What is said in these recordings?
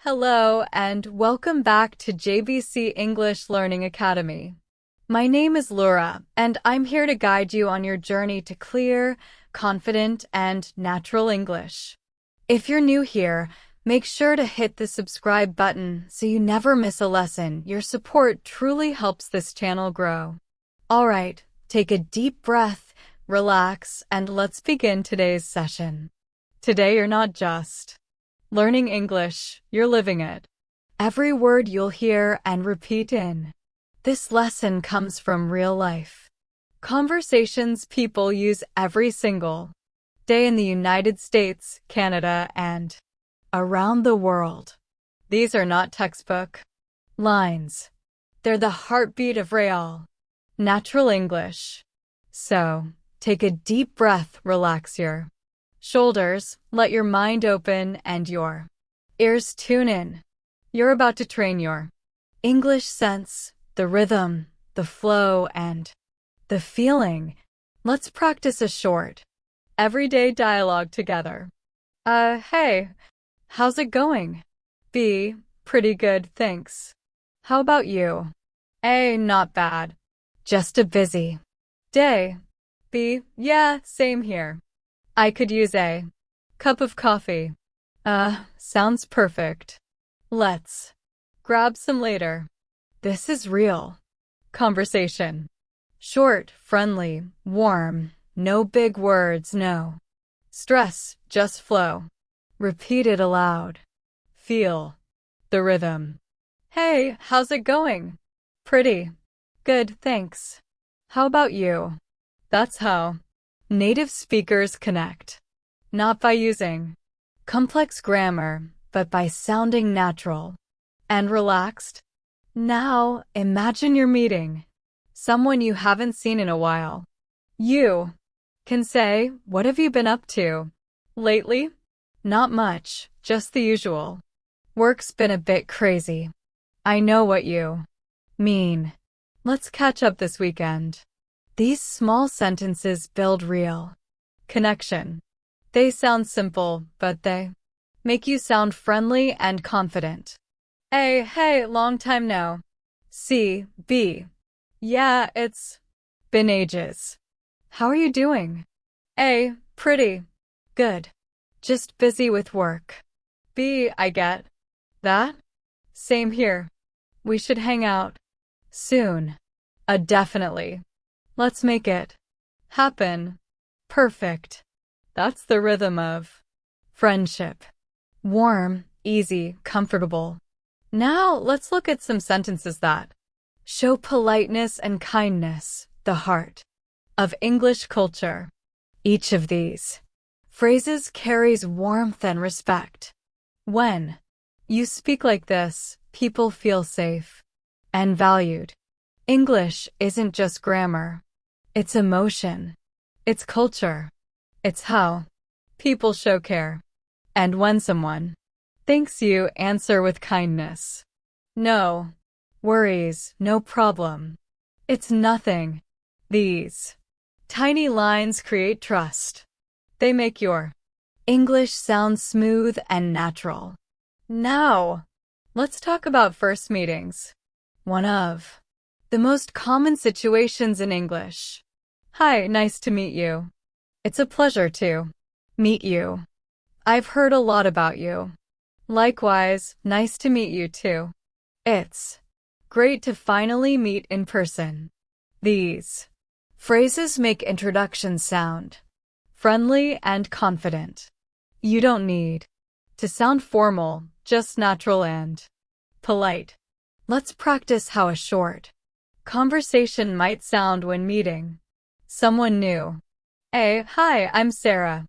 Hello and welcome back to JBC English Learning Academy. My name is Laura, and I'm here to guide you on your journey to clear, confident, and natural English. If you're new here, make sure to hit the subscribe button so you never miss a lesson. Your support truly helps this channel grow. All right, take a deep breath, relax, and let's begin today's session. Today you're not just learning English, you're living it. Every word you'll hear and repeat in this lesson comes from real life conversations people use every single day in the United States, Canada, and around the world. These are not textbook lines. They're the heartbeat of real, natural English. So, take a deep breath, relax your shoulders, let your mind open, and your ears tune in. You're about to train your English sense, the rhythm, the flow, and the feeling. Let's practice a short, everyday dialogue together. Hey, how's it going? B, pretty good, thanks. How about you? A, not bad. Just a busy day. B, yeah, same here. I could use a cup of coffee. Sounds perfect. Let's grab some later. This is real conversation. Short, friendly, warm, no big words, no stress, just flow. Repeat it aloud. Feel the rhythm. Hey, how's it going? Pretty good, thanks. How about you? That's how native speakers connect. Not by using complex grammar, but by sounding natural and relaxed. Now, imagine you're meeting someone you haven't seen in a while. You can say, "What have you been up to lately?" Not much, just the usual. Work's been a bit crazy. I know what you mean. Let's catch up this weekend. These small sentences build real connection. They sound simple, but they make you sound friendly and confident. A, hey, long time no see. B, yeah, it's been ages. How are you doing? A, pretty good. Just busy with work. B, I get that. Same here. We should hang out soon. Definitely. Let's make it happen. Perfect. That's the rhythm of friendship. Warm, easy, comfortable. Now let's look at some sentences that show politeness and kindness, the heart of English culture. Each of these phrases carries warmth and respect. When you speak like this, people feel safe and valued. English isn't just grammar. It's emotion. It's culture. It's how people show care. And when someone thanks you, answer with kindness. No worries, no problem. It's nothing. These tiny lines create trust. They make your English sound smooth and natural. Now, let's talk about first meetings. One of the most common situations in English. Hi, nice to meet you. It's a pleasure to meet you. I've heard a lot about you. Likewise, nice to meet you too. It's great to finally meet in person. These phrases make introductions sound friendly and confident. You don't need to sound formal, just natural and polite. Let's practice how a short conversation might sound when meeting someone new. A, hi, I'm Sarah.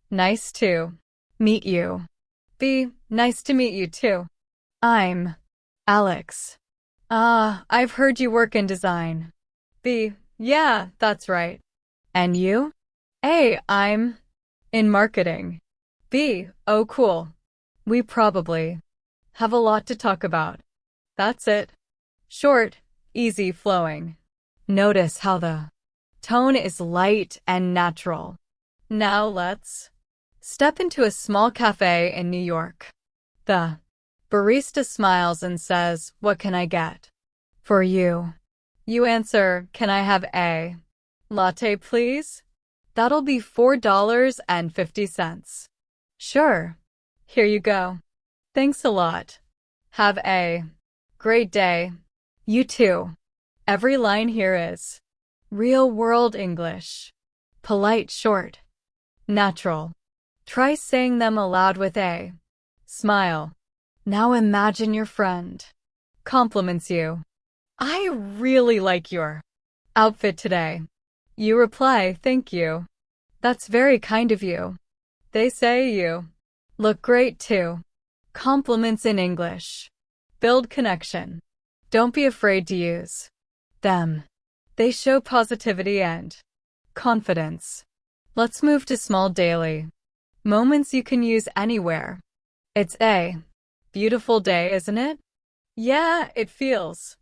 Nice to meet you. B, nice to meet you too. I'm Alex. I've heard you work in design. B, yeah, that's right. And you? A, I'm in marketing. B, oh cool. We probably have a lot to talk about. That's it. Short, easy, flowing. Notice how the tone is light and natural. Now let's step into a small cafe in New York. The Barista smiles and says, "What can I get for you?" You answer, "Can I have a latte, please?" That'll be $4.50. Sure. Here you go. Thanks a lot. Have a great day. You too. Every line here is real-world English. Polite, short, natural. Try saying them aloud with a smile. Now imagine your friend compliments you. "I really like your outfit today." You reply, "Thank you. That's very kind of you." They say, "You look great too." Compliments in English build connection. Don't be afraid to use them. They show positivity and confidence. Let's move to small daily moments you can use anywhere. It's a beautiful day, isn't it? Yeah, it feels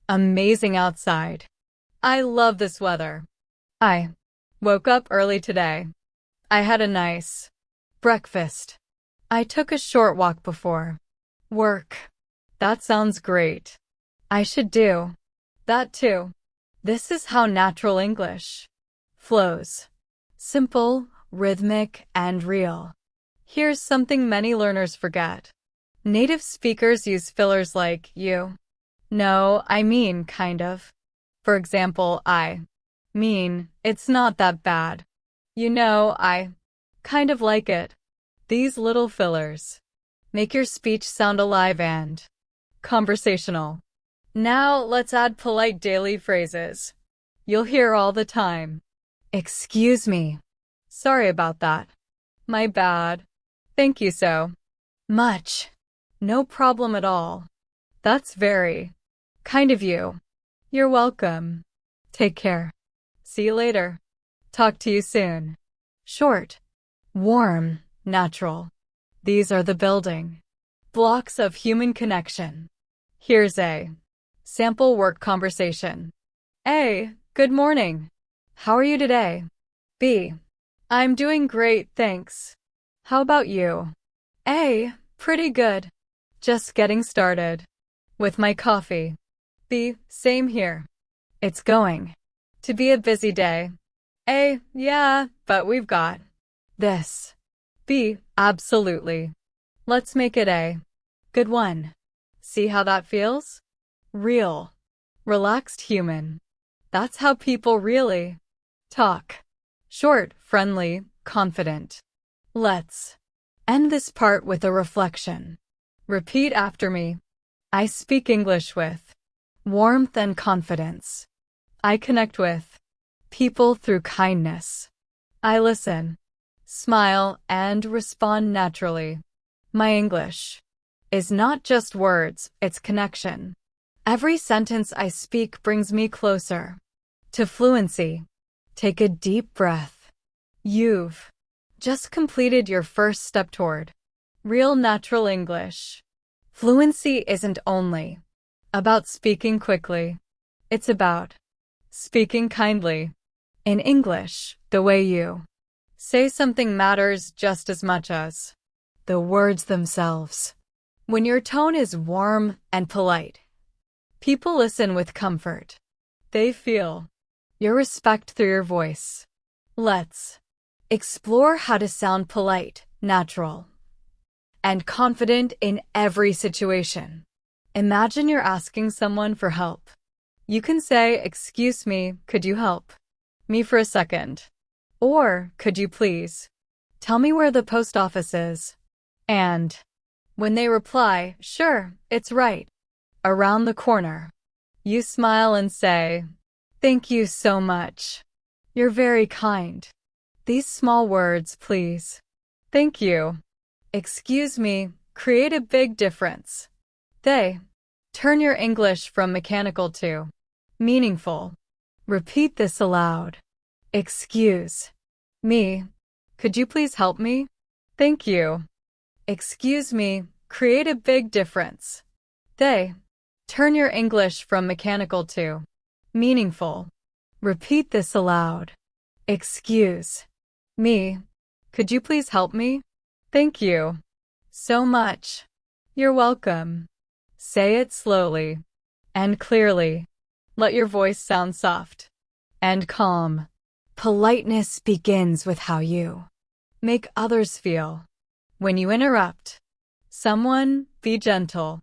amazing outside. I love this weather. I woke up early today. I had a nice breakfast. I took a short walk before work. That sounds great. I should do that too. This is how natural English flows. Simple, rhythmic, and real. Here's something many learners forget. Native speakers use fillers like you. No, I mean, kind of. For example, I mean, it's not that bad. You know, I kind of like it. These little fillers make your speech sound alive and conversational. Now let's add polite daily phrases you'll hear all the time. Excuse me. Sorry about that. My bad. Thank you so much. No problem at all. That's very kind of you. You're welcome. Take care. See you later. Talk to you soon. Short, warm, natural. These are the building blocks of human connection. Here's a sample work conversation. A. Good morning. How are you today? B. I'm doing great, thanks. How about you? A. Pretty good. Just getting started with my coffee. B. Same here. It's going to be a busy day. A. Yeah, but we've got this. B. Absolutely. Let's make it a good one. See how that feels? Real, relaxed, human. That's how people really talk. Short, friendly, confident. Let's end this part with a reflection. Repeat after me. I speak English with warmth and confidence. I connect with people through kindness. I listen, smile, and respond naturally. My English is not just words, it's connection. Every sentence I speak brings me closer to fluency. Take a deep breath. You've just completed your first step toward real natural English. Fluency isn't only about speaking quickly. It's about speaking kindly. In English, the way you say something matters just as much as the words themselves. When your tone is warm and polite, people listen with comfort. They feel your respect through your voice. Let's explore how to sound polite, natural, and confident in every situation. Imagine you're asking someone for help. You can say, "Excuse me, could you help me for a second?" Or, "Could you please tell me where the post office is?" And when they reply, "Sure, it's right around the corner," you smile and say, "Thank you so much. You're very kind." These small words, "Please," "Thank you," "Excuse me," create a big difference. They turn your English from mechanical to meaningful. Repeat this aloud. Excuse me. Could you please help me? Thank you. Excuse me. Create a big difference. They turn your English from mechanical to meaningful. Repeat this aloud. Excuse me. Could you please help me? Thank you so much. You're welcome. Say it slowly and clearly. Let your voice sound soft and calm. Politeness begins with how you make others feel. When you interrupt someone, be gentle.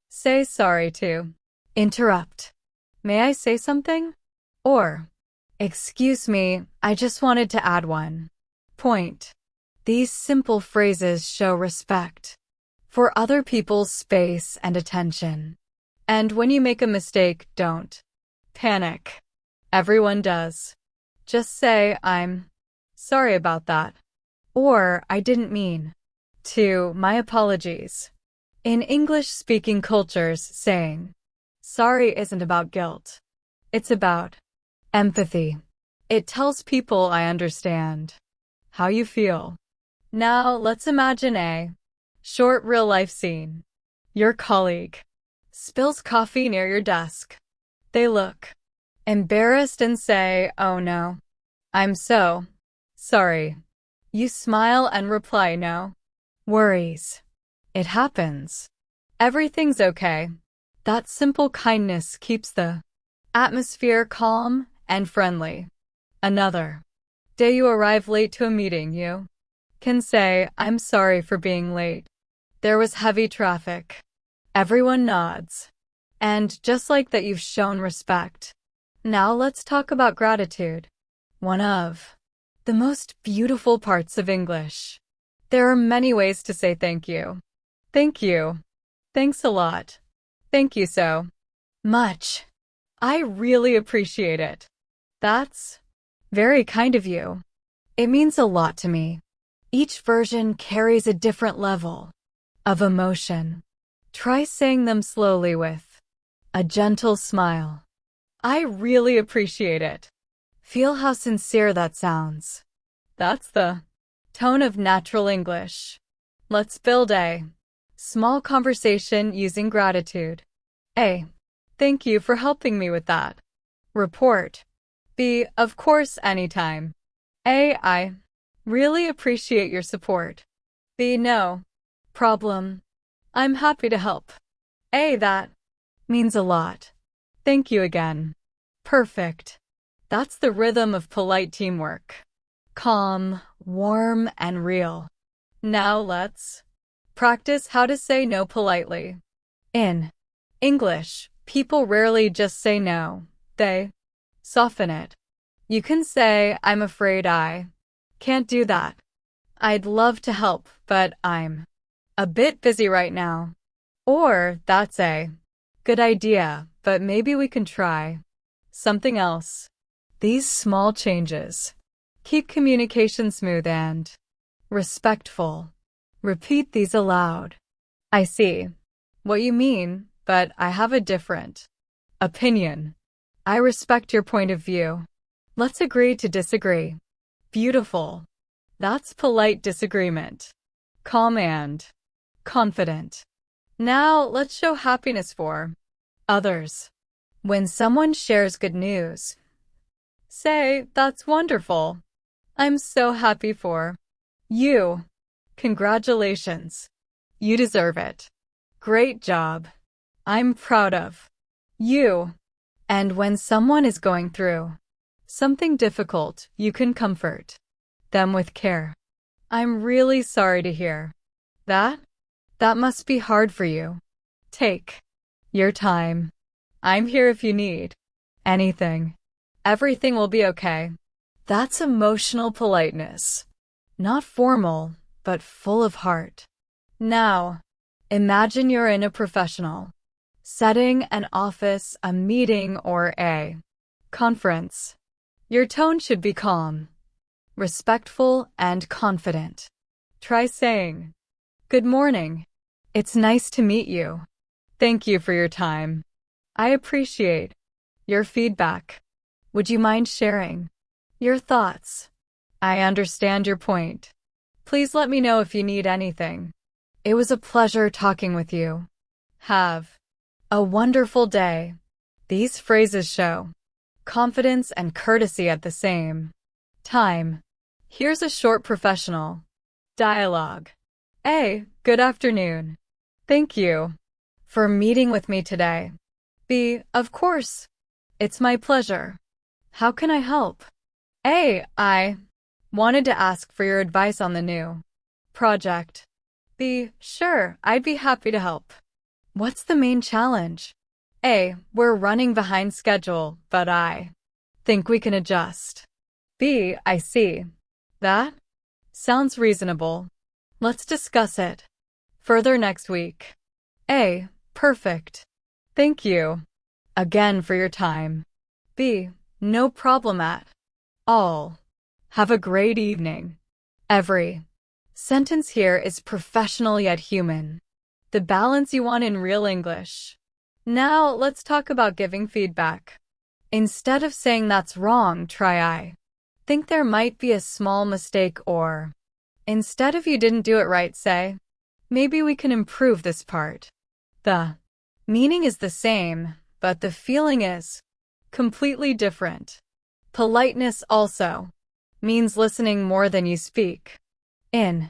Say sorry to interrupt. May I say something? Or, excuse me, I just wanted to add one point. These simple phrases show respect for other people's space and attention. And when you make a mistake, don't panic. Everyone does. Just say, I'm sorry about that. Or, I didn't mean to. My apologies. In English-speaking cultures, saying sorry isn't about guilt. It's about empathy. It tells people I understand how you feel. Now, let's imagine a short real-life scene. Your colleague spills coffee near your desk. They look embarrassed and say, "Oh no, I'm so sorry." You smile and reply, "No worries. It happens. Everything's okay." That simple kindness keeps the atmosphere calm and friendly. Another day you arrive late to a meeting, you can say, "I'm sorry for being late. There was heavy traffic." Everyone nods. And just like that, you've shown respect. Now let's talk about gratitude. One of the most beautiful parts of English. There are many ways to say thank you. Thank you. Thanks a lot. Thank you so much. I really appreciate it. That's very kind of you. It means a lot to me. Each version carries a different level of emotion. Try saying them slowly with a gentle smile. I really appreciate it. Feel how sincere that sounds. That's the tone of natural English. Let's build a small conversation using gratitude. A. Thank you for helping me with that report. B. Of course, anytime. A. I really appreciate your support. B. No problem. I'm happy to help. A. That means a lot. Thank you again. Perfect. That's the rhythm of polite teamwork. Calm, warm, and real. Now let's practice how to say no politely. In English, people rarely just say no. They soften it. You can say, "I'm afraid I can't do that. I'd love to help, but I'm a bit busy right now." Or, "That's a good idea, but maybe we can try something else." These small changes keep communication smooth and respectful. Repeat these aloud. I see what you mean, but I have a different opinion. I respect your point of view. Let's agree to disagree. Beautiful. That's polite disagreement. Calm and confident. Now let's show happiness for others. When someone shares good news, say, "That's wonderful. I'm so happy for you. Congratulations. You deserve it. Great job. I'm proud of you." And when someone is going through something difficult, you can comfort them with care. "I'm really sorry to hear that. That must be hard for you. Take your time. I'm here if you need anything. Everything will be okay." That's emotional politeness. Not formal, but full of heart. Now, imagine you're in a professional setting, an office, a meeting, or a conference. Your tone should be calm, respectful, and confident. Try saying, "Good morning. It's nice to meet you. Thank you for your time. I appreciate your feedback. Would you mind sharing your thoughts? I understand your point. Please let me know if you need anything. It was a pleasure talking with you. Have a wonderful day." These phrases show confidence and courtesy at the same time. Here's a short professional dialogue. A. Good afternoon. Thank you for meeting with me today. B. Of course. It's my pleasure. How can I help? A. I wanted to ask for your advice on the new project. B. Sure, I'd be happy to help. What's the main challenge? A. We're running behind schedule, but I think we can adjust. B. I see. That sounds reasonable. Let's discuss it further next week. A. Perfect. Thank you again for your time. B. No problem at all. Have a great evening. Every sentence here is professional yet human. The balance you want in real English. Now, let's talk about giving feedback. Instead of saying that's wrong, try I think there might be a small mistake, or instead of you didn't do it right, say, maybe we can improve this part. The meaning is the same, but the feeling is completely different. Politeness also means listening more than you speak. In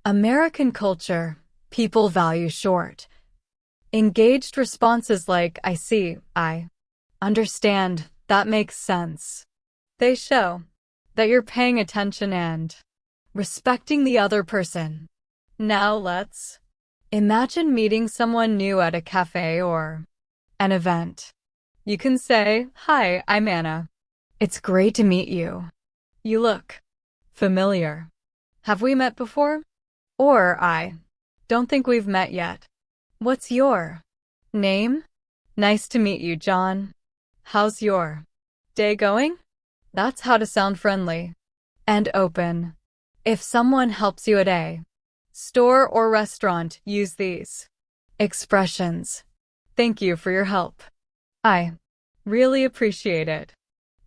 American culture, people value short, engaged responses like, I see, I understand, that makes sense. They show that you're paying attention and respecting the other person. Now let's imagine meeting someone new at a cafe or an event. You can say, Hi, I'm Anna. It's great to meet you. You look familiar. Have we met before? Or I don't think we've met yet. What's your name? Nice to meet you, John. How's your day going? That's how to sound friendly and open. If someone helps you at a store or restaurant, use these expressions. Thank you for your help. I really appreciate it.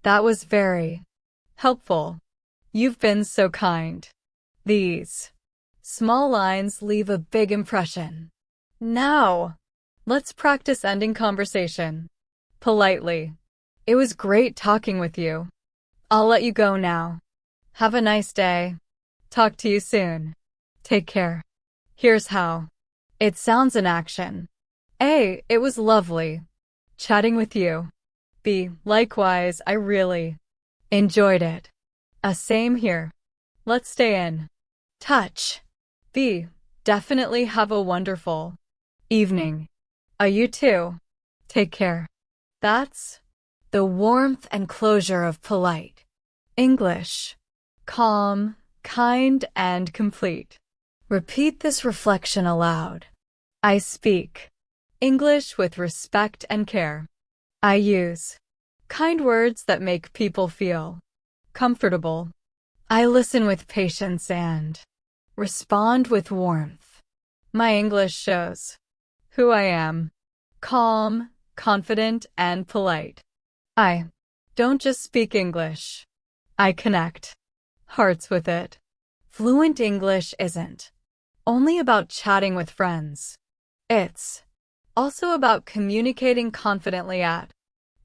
That was very helpful. You've been so kind. These small lines leave a big impression. Now, let's practice ending conversation politely. It was great talking with you. I'll let you go now. Have a nice day. Talk to you soon. Take care. Here's how it sounds in action. A. It was lovely chatting with you. B. Likewise, I really enjoyed it. Same here. Let's stay in touch. B. Definitely have a wonderful evening. You too. Take care. That's the warmth and closure of polite English. Calm, kind, and complete. Repeat this reflection aloud. I speak English with respect and care. I use kind words that make people feel comfortable. I listen with patience and respond with warmth. My English shows who I am. Calm, confident, and polite. I don't just speak English. I connect hearts with it. Fluent English isn't only about chatting with friends. It's also about communicating confidently at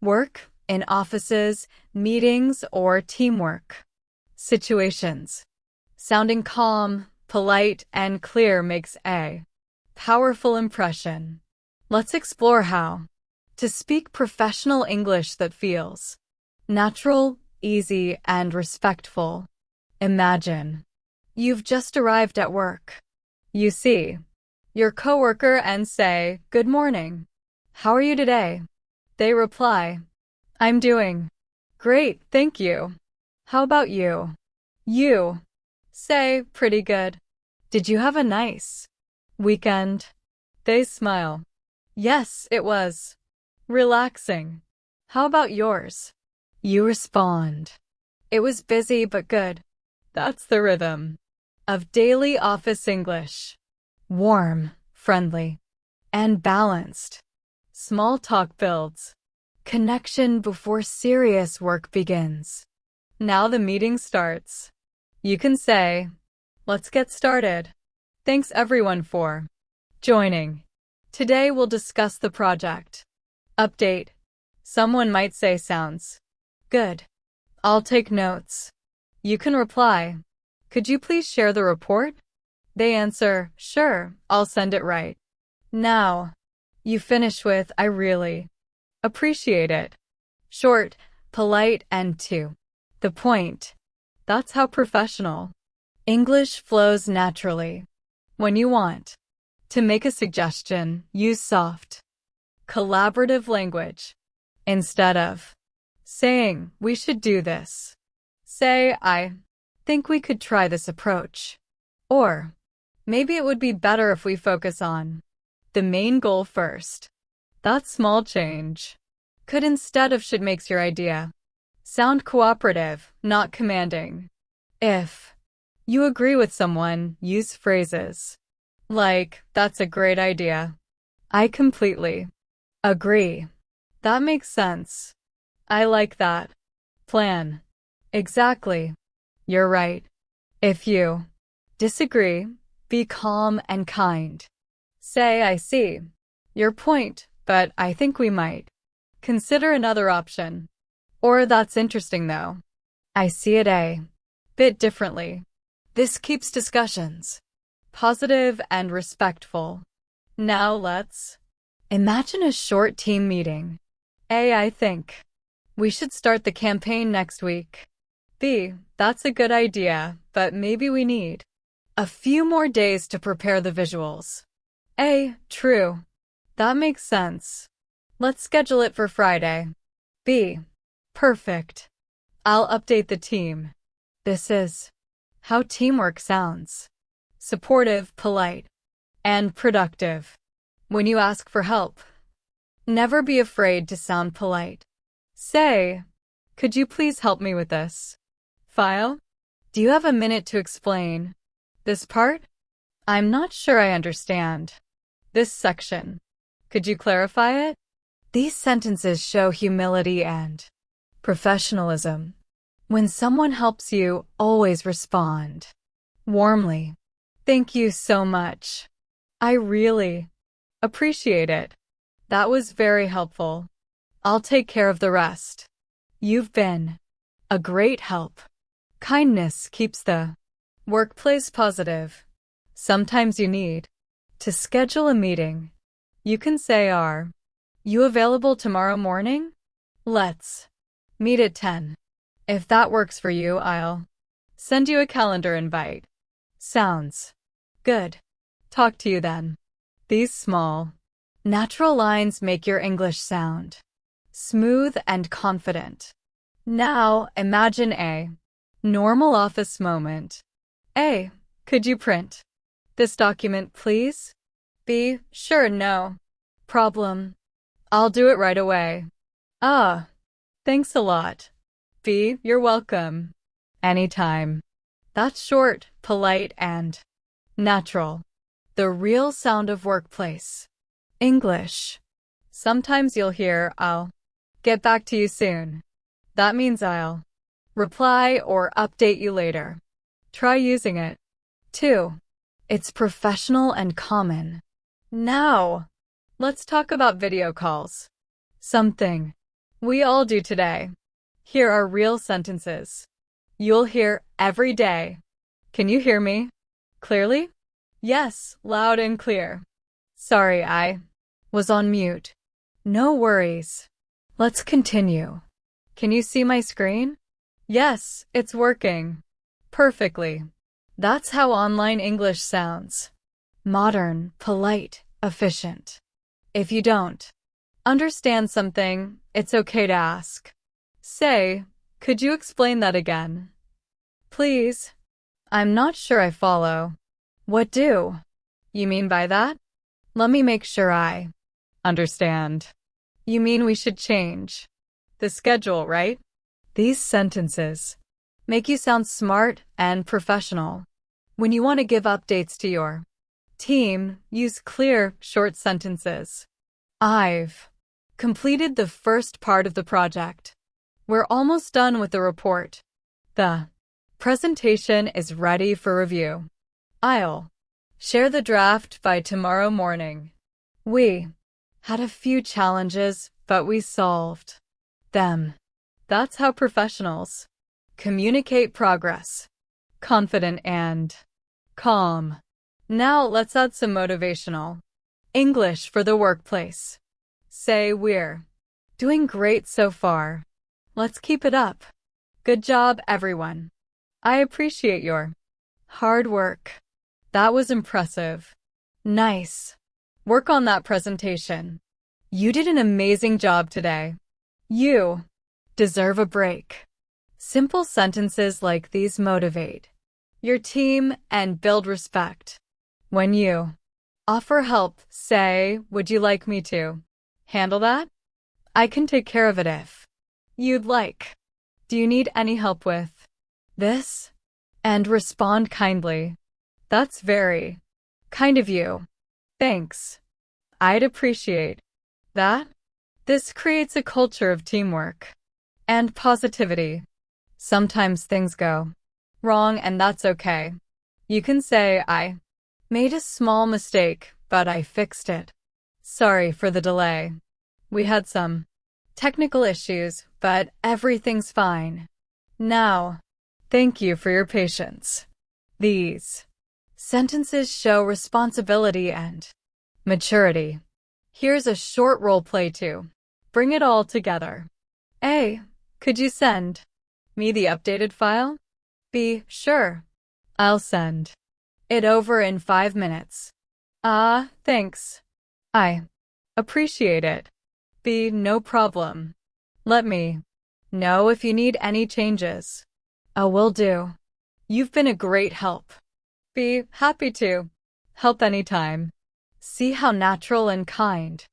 work, in offices, meetings, or teamwork situations. Sounding calm, polite, and clear makes a powerful impression. Let's explore how to speak professional English that feels natural, easy, and respectful. Imagine you've just arrived at work. You see your coworker and say, Good morning. How are you today? They reply, I'm doing great, thank you. How about you? You say, Pretty good. Did you have a nice weekend? They smile. Yes, it was relaxing. How about yours? You respond, It was busy but good. That's the rhythm of daily office English. Warm, friendly, and balanced. Small talk builds connection before serious work begins. Now the meeting starts. You can say, Let's get started. Thanks everyone for joining. Today we'll discuss the project update. Someone might say sounds good. I'll take notes. You can reply, Could you please share the report? They answer, Sure, I'll send it right Now, you finish with, I really appreciate it. Short, polite, and to the point. That's how professional English flows naturally. When you want to make a suggestion, use soft, collaborative language. Instead of saying, we should do this, say, I think we could try this approach. Or, maybe it would be better if we focus on the main goal first. That small change could instead of should makes your idea sound cooperative, not commanding. If you agree with someone, use phrases like, that's a great idea. I completely agree. That makes sense. I like that plan. Exactly. You're right. If you disagree, be calm and kind. Say, I see your point, but I think we might consider another option. Or that's interesting though. I see it a bit differently. This keeps discussions positive and respectful. Now let's imagine a short team meeting. A, I think we should start the campaign next week. B, that's a good idea, but maybe we need a few more days to prepare the visuals. A, true. That makes sense. Let's schedule it for Friday. B, perfect. I'll update the team. This is how teamwork sounds. Supportive, polite, and productive. When you ask for help, never be afraid to sound polite. Say, could you please help me with this file? Do you have a minute to explain this part? I'm not sure I understand this section. Could you clarify it? These sentences show humility and professionalism. When someone helps you, always respond warmly. Thank you so much. I really appreciate it. That was very helpful. I'll take care of the rest. You've been a great help. Kindness keeps the workplace positive. Sometimes you need to schedule a meeting. You can say, are you available tomorrow morning? Let's meet at 10. If that works for you, I'll send you a calendar invite. Sounds good. Talk to you then. These small, natural lines make your English sound smooth and confident. Now, imagine a normal office moment. A, could you print this document, please? B, sure, no problem. I'll do it right away. Ah, thanks a lot. B, you're welcome. Anytime. That's short, polite, and natural. The real sound of workplace English. Sometimes you'll hear, I'll get back to you soon. That means I'll reply or update you later. Try using it. 2. It's professional and common. Now, let's talk about video calls. Something we all do today. Here are real sentences you'll hear every day. Can you hear me clearly? Yes, loud and clear. Sorry, I was on mute. No worries. Let's continue. Can you see my screen? Yes, it's working perfectly. That's how online English sounds. Modern, polite, efficient. If you don't understand something, it's okay to ask. Say, could you explain that again? Please. I'm not sure I follow. What do you mean by that? Let me make sure I understand. You mean we should change the schedule, right? These sentences make you sound smart and professional. When you want to give updates to your team, use clear, short sentences. I've completed the first part of the project. We're almost done with the report. The presentation is ready for review. I'll share the draft by tomorrow morning. We had a few challenges, but we solved them. That's how professionals communicate progress. Confident and calm. Now let's add some motivational English for the workplace. Say we're doing great so far. Let's keep it up. Good job, everyone. I appreciate your hard work. That was impressive. Nice. Work on that presentation. You did an amazing job today. You deserve a break. Simple sentences like these motivate your team and build respect. When you offer help, say, would you like me to handle that? I can take care of it if you'd like. Do you need any help with this? And respond kindly. That's very kind of you. Thanks. I'd appreciate that. This creates a culture of teamwork and positivity. Sometimes things go wrong, and that's okay. You can say, I made a small mistake, but I fixed it. Sorry for the delay. We had some technical issues, but everything's fine now. Thank you for your patience. These sentences show responsibility and maturity. Here's a short role play to bring it all together. A. Could you send me the updated file? B. Sure. I'll send it over in 5 minutes. Thanks. I appreciate it. B. No problem. Let me know if you need any changes. Will do. You've been a great help. B. Happy to help anytime. See how natural and kind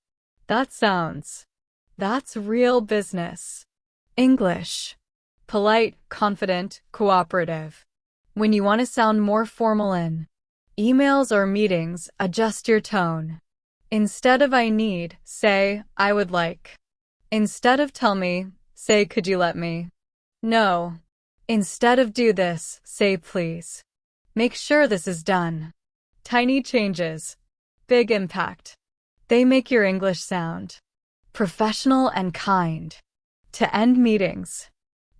that sounds. That's real business. English. Polite, confident, cooperative. When you want to sound more formal in emails or meetings, adjust your tone. Instead of I need, say I would like. Instead of tell me, say could you let me know. Instead of do this, say please. Make sure this is done. Tiny changes, big impact. They make your English sound professional and kind. To end meetings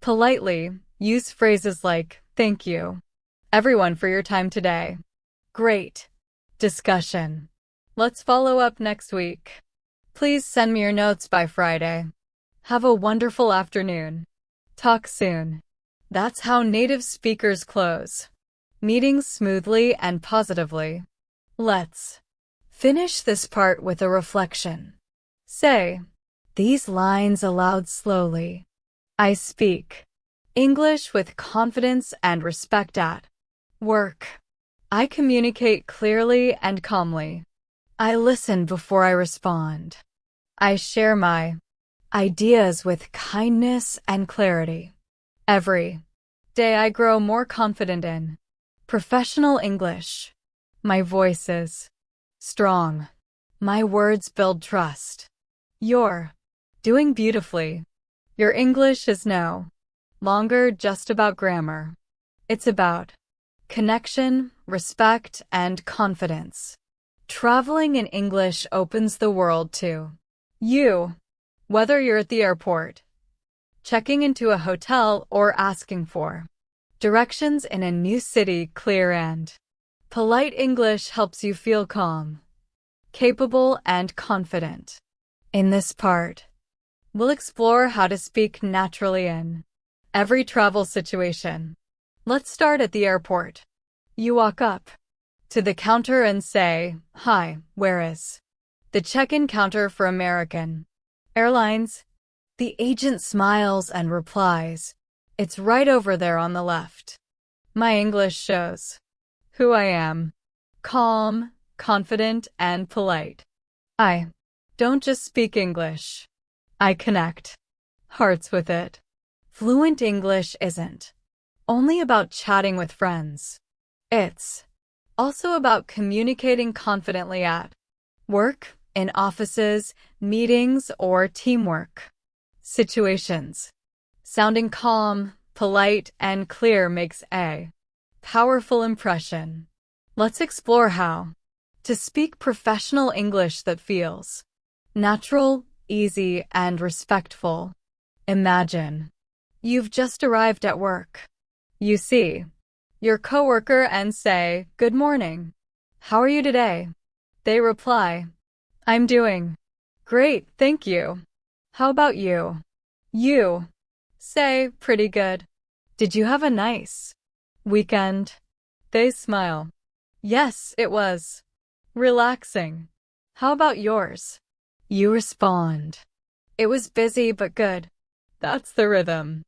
politely, use phrases like, thank you, everyone, for your time today. Great discussion. Let's follow up next week. Please send me your notes by Friday. Have a wonderful afternoon. Talk soon. That's how native speakers close meetings smoothly and positively. Let's finish this part with a reflection. Say these lines aloud slowly. I speak English with confidence and respect at work. I communicate clearly and calmly. I listen before I respond. I share my ideas with kindness and clarity. Every day I grow more confident in professional English. My voice is strong. My words build trust. You're doing beautifully. Your English is no longer just about grammar. It's about connection, respect, and confidence. Traveling in English opens the world to you, whether you're at the airport, checking into a hotel, or asking for directions in a new city. Clear and polite English helps you feel calm, capable, and confident. In this part, we'll explore how to speak naturally in every travel situation. Let's start at the airport. You walk up to the counter and say, hi, where is the check-in counter for American Airlines? The agent smiles and replies, it's right over there on the left. My English shows who I am. Calm, confident, and polite. I don't just speak English. I connect hearts with it. Fluent English isn't only about chatting with friends. It's also about communicating confidently at work, in offices, meetings, or teamwork situations. Sounding calm, polite, and clear makes a powerful impression. Let's explore how to speak professional English that feels natural, easy, and respectful. Imagine you've just arrived at work. You see your coworker and say, good morning. How are you today? They reply, I'm doing great, thank you. How about you? You say pretty good. Did you have a nice weekend? They smile. Yes, it was relaxing. How about yours? You respond. It was busy but good. That's the rhythm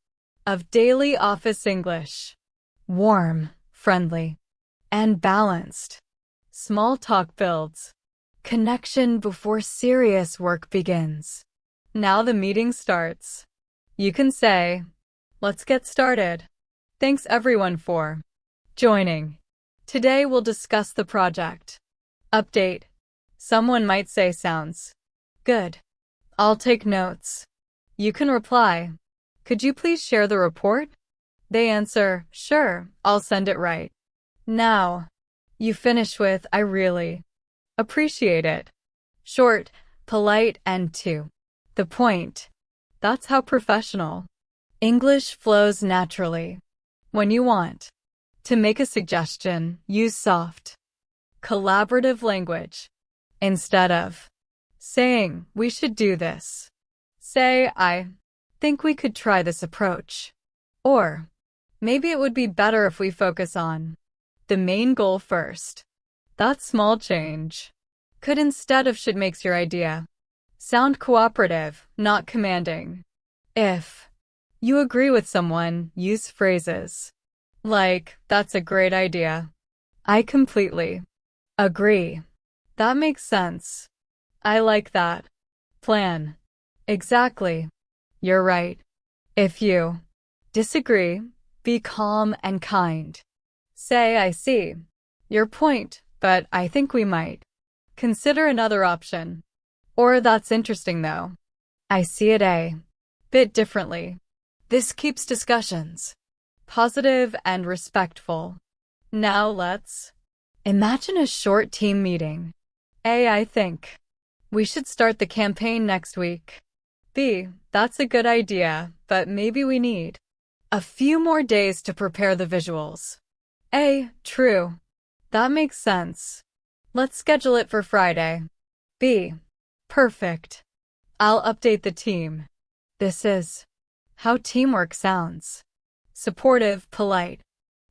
of daily office English. Warm, friendly, and balanced. Small talk builds connection before serious work begins. Now the meeting starts. You can say, let's get started. Thanks everyone for joining. Today we'll discuss the project. Update. Someone might say sounds good. I'll take notes. You can reply, could you please share the report? They answer, sure, I'll send it right now. You finish with, I really appreciate it. Short, polite, and to the point. That's how professional English flows naturally. When you want to make a suggestion, use soft, collaborative language. Instead of saying, we should do this, say, I think we could try this approach. Or, maybe it would be better if we focus on the main goal first. That small change could instead of should makes your idea sound cooperative, not commanding. If you agree with someone, use phrases like, that's a great idea. I completely agree. That makes sense. I like that plan. Exactly. You're right. If you disagree, be calm and kind. Say, I see your point, but I think we might consider another option. Or that's interesting though. I see it a bit differently. This keeps discussions positive and respectful. Now let's imagine a short team meeting. A, I think we should start the campaign next week. B, that's a good idea, but maybe we need a few more days to prepare the visuals. A, true. That makes sense. Let's schedule it for Friday. B, perfect. I'll update the team. This is how teamwork sounds. Supportive, polite,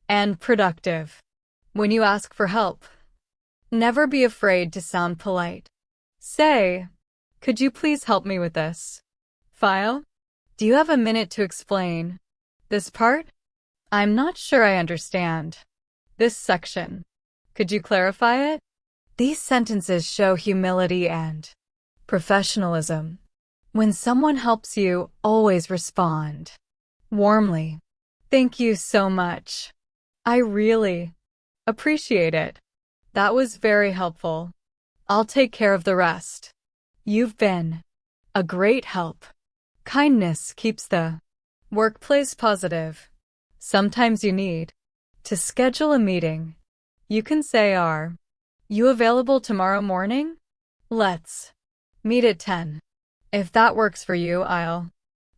and productive. When you ask for help, never be afraid to sound polite. Say, could you please help me with this file? Do you have a minute to explain this part? I'm not sure I understand this section. Could you clarify it? These sentences show humility and professionalism. When someone helps you, always respond warmly. Thank you so much. I really appreciate it. That was very helpful. I'll take care of the rest. You've been a great help. Kindness keeps the workplace positive. Sometimes you need to schedule a meeting. You can say, are you available tomorrow morning? Let's meet at 10. If that works for you, I'll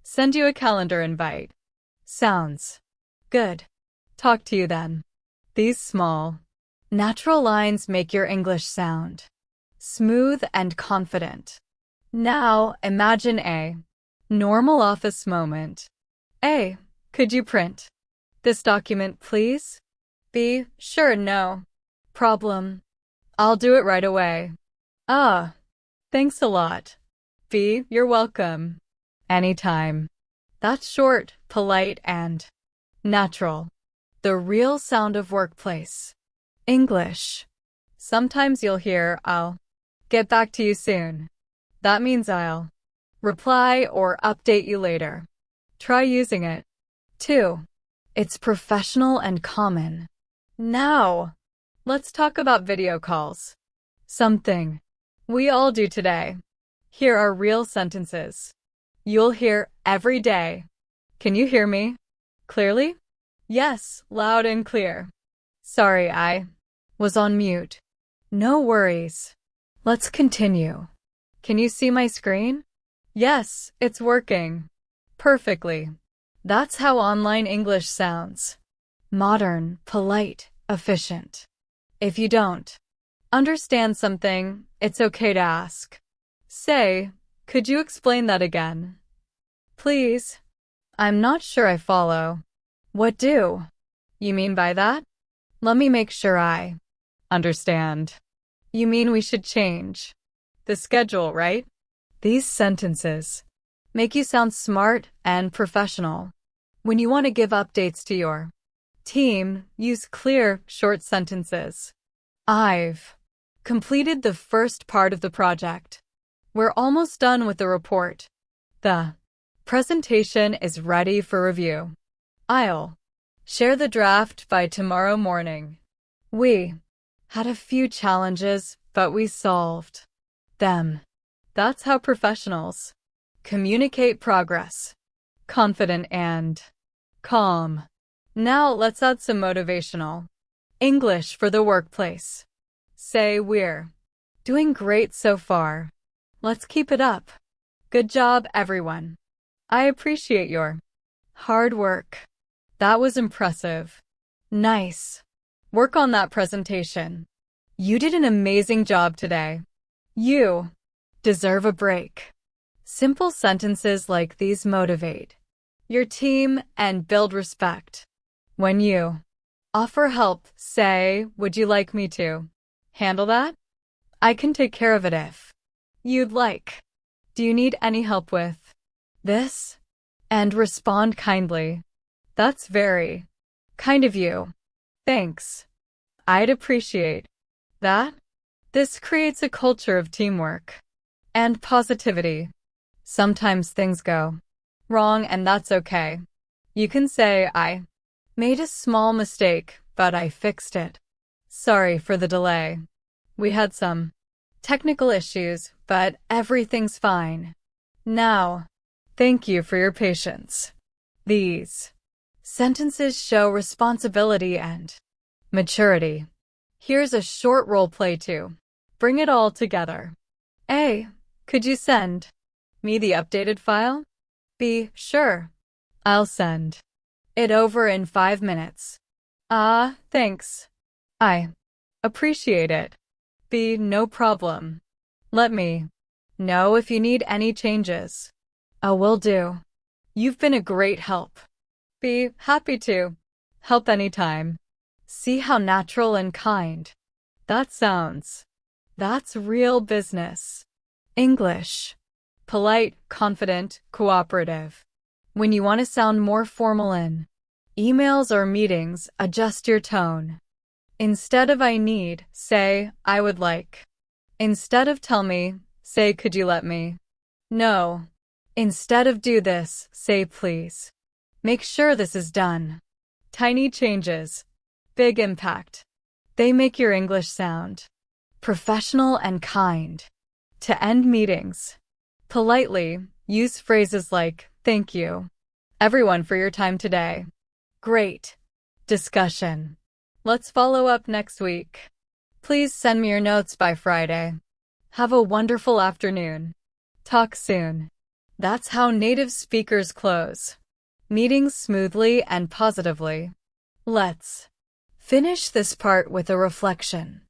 send you a calendar invite. Sounds good. Talk to you then. These small, natural lines make your English sound smooth and confident. Now, imagine a normal office moment. A, could you print this document, please? B, sure, no problem. I'll do it right away. Thanks a lot. B, you're welcome. Anytime. That's short, polite, and natural. The real sound of workplace English. Sometimes you'll hear, I'll get back to you soon. That means I'll reply or update you later. Try using it. 2. It's professional and common. Now, let's talk about video calls. Something we all do today. Here are real sentences you'll hear every day. Can you hear me clearly? Yes, loud and clear. Sorry, I was on mute. No worries. Let's continue. Can you see my screen? Yes, it's working perfectly. That's how online English sounds. Modern, polite, efficient. If you don't understand something, It's okay to ask. Say, could you explain that again? Please. I'm not sure I follow. What do you mean by that? Let me make sure I understand. You mean we should change the schedule, right? These sentences make you sound smart and professional. When you want to give updates to your team, use clear, short sentences. I've completed the first part of the project. We're almost done with the report. The presentation is ready for review. I'll share the draft by tomorrow morning. We had a few challenges, but we solved them. That's how professionals communicate progress. Confident and calm. Now let's add some motivational English for the workplace. Say, we're doing great so far. Let's keep it up. Good job, everyone. I appreciate your hard work. That was impressive. Nice work on that presentation. You did an amazing job today. You deserve a break. Simple sentences like these motivate your team and build respect. When you offer help, say, would you like me to handle that? I can take care of it if you'd like. Do you need any help with this? And respond kindly. That's very kind of you. Thanks. I'd appreciate that. This creates a culture of teamwork and positivity. Sometimes things go wrong, and that's okay. You can say, I made a small mistake, but I fixed it. Sorry for the delay. We had some technical issues, but everything's fine now. Thank you for your patience. These sentences show responsibility and maturity. Here's a short role play to bring it all together. A. Could you send me the updated file? B. Sure. I'll send it over in 5 minutes. Thanks. I appreciate it. B. No problem. Let me know if you need any changes. Will do. You've been a great help. B. Happy to help anytime. See how natural and kind that sounds. That's real business English. Polite, confident, cooperative. When you want to sound more formal in emails or meetings, adjust your tone. Instead of I need, say I would like. Instead of tell me, say could you let me know. Instead of do this, say please. Make sure this is done. Tiny changes, big impact. They make your English sound professional and kind. To end meetings politely, use phrases like, thank you, everyone, for your time today. Great discussion. Let's follow up next week. Please send me your notes by Friday. Have a wonderful afternoon. Talk soon. That's how native speakers close meetings smoothly and positively. Let's finish this part with a reflection.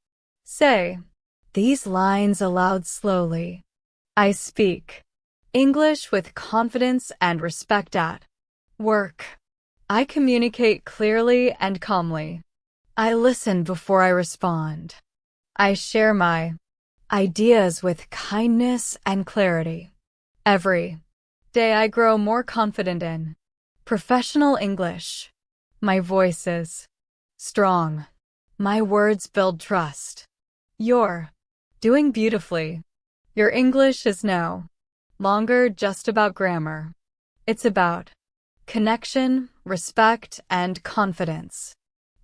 Say these lines aloud slowly. I speak English with confidence and respect at work. I communicate clearly and calmly. I listen before I respond. I share my ideas with kindness and clarity. Every day I grow more confident in professional English. My voice is strong. My words build trust. You're doing beautifully. Your English is no longer just about grammar. It's about connection, respect, and confidence.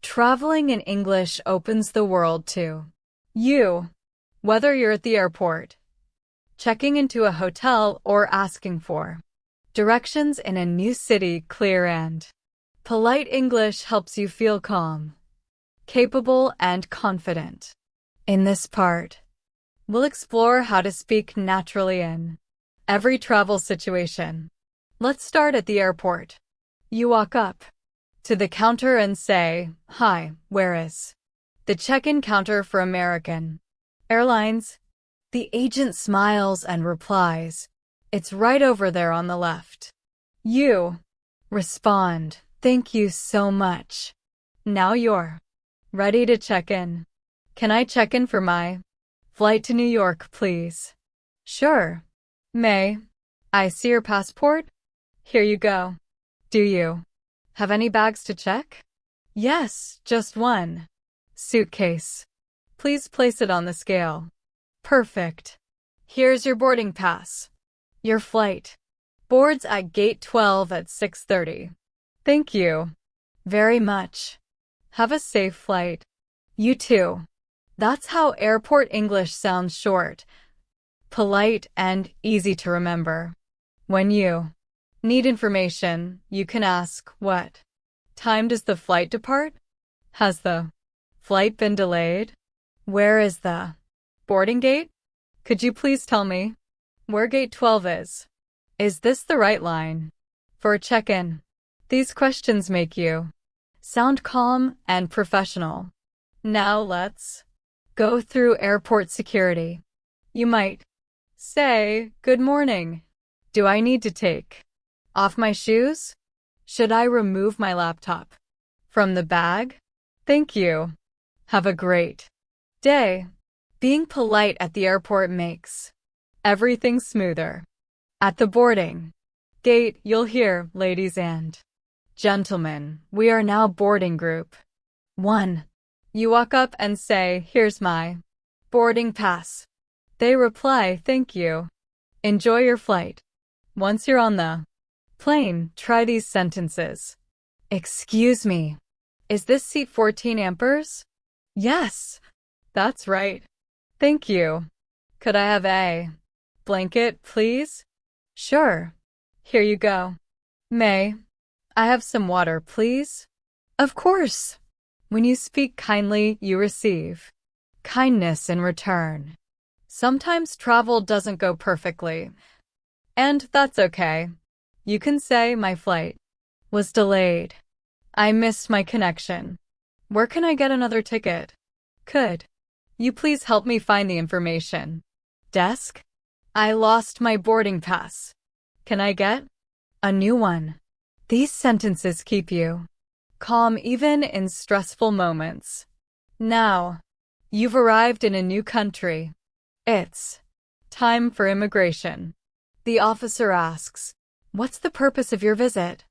Traveling in English opens the world to you, whether you're at the airport, checking into a hotel, or asking for directions in a new city. Clear and polite English helps you feel calm, capable, and confident. In this part, we'll explore how to speak naturally in every travel situation. Let's start at the airport. You walk up to the counter and say, "Hi, where is the check-in counter for American Airlines?" The agent smiles and replies, "It's right over there on the left." You respond, "Thank you so much." Now you're ready to check in. "Can I check in for my flight to New York, please?" "Sure. May I see your passport?" "Here you go." "Do you have any bags to check?" "Yes, just one." "Suitcase. Please place it on the scale." "Perfect. Here's your boarding pass. Your flight boards at gate 12 at 6:30. "Thank you very much. Have a safe flight." "You too." That's how airport English sounds: short, polite, and easy to remember. When you need information, you can ask, "What time does the flight depart?" "Has the flight been delayed?" "Where is the boarding gate?" "Could you please tell me where gate 12 is?" "Is this the right line for a check-in?" These questions make you sound calm and professional. Now let's go through airport security. You might say, "Good morning. Do I need to take off my shoes? Should I remove my laptop from the bag? Thank you. Have a great day." Being polite at the airport makes everything smoother. At the boarding gate, you'll hear, "Ladies and gentlemen, we are now boarding group 1. You walk up and say, "Here's my boarding pass." They reply, "Thank you. Enjoy your flight." Once you're on the plane, try these sentences. "Excuse me, is this seat 14 amperes?" "Yes, that's right. Thank you. Could I have a blanket, please?" "Sure. Here you go." "May I have some water, please?" "Of course." When you speak kindly, you receive kindness in return. Sometimes travel doesn't go perfectly, and that's okay. You can say, "My flight was delayed. I missed my connection. Where can I get another ticket? Could you please help me find the information desk? I lost my boarding pass. Can I get a new one?" These sentences keep you calm even in stressful moments. Now, you've arrived in a new country. It's time for immigration. The officer asks, "What's the purpose of your visit?"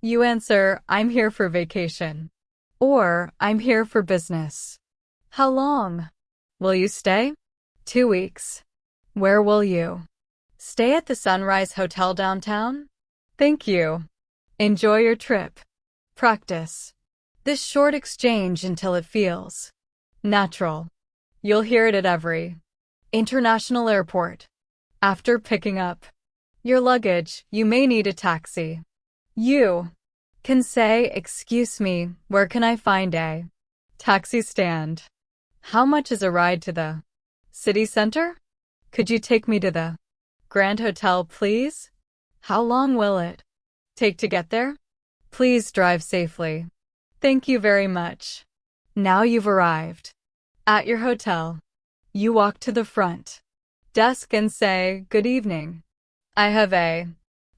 You answer, "I'm here for vacation." Or, "I'm here for business." "How long will you stay?" 2 weeks. "Where will you stay?" "At the Sunrise Hotel downtown." "Thank you. Enjoy your trip." Practice this short exchange until it feels natural. You'll hear it at every international airport. After picking up your luggage, you may need a taxi. You can say, "Excuse me, where can I find a taxi stand?" "How much is a ride to the city center?" "Could you take me to the Grand Hotel, please?" "How long will it take to get there?" "Please drive safely." "Thank you very much." Now you've arrived at your hotel. You walk to the front desk and say, "Good evening. I have a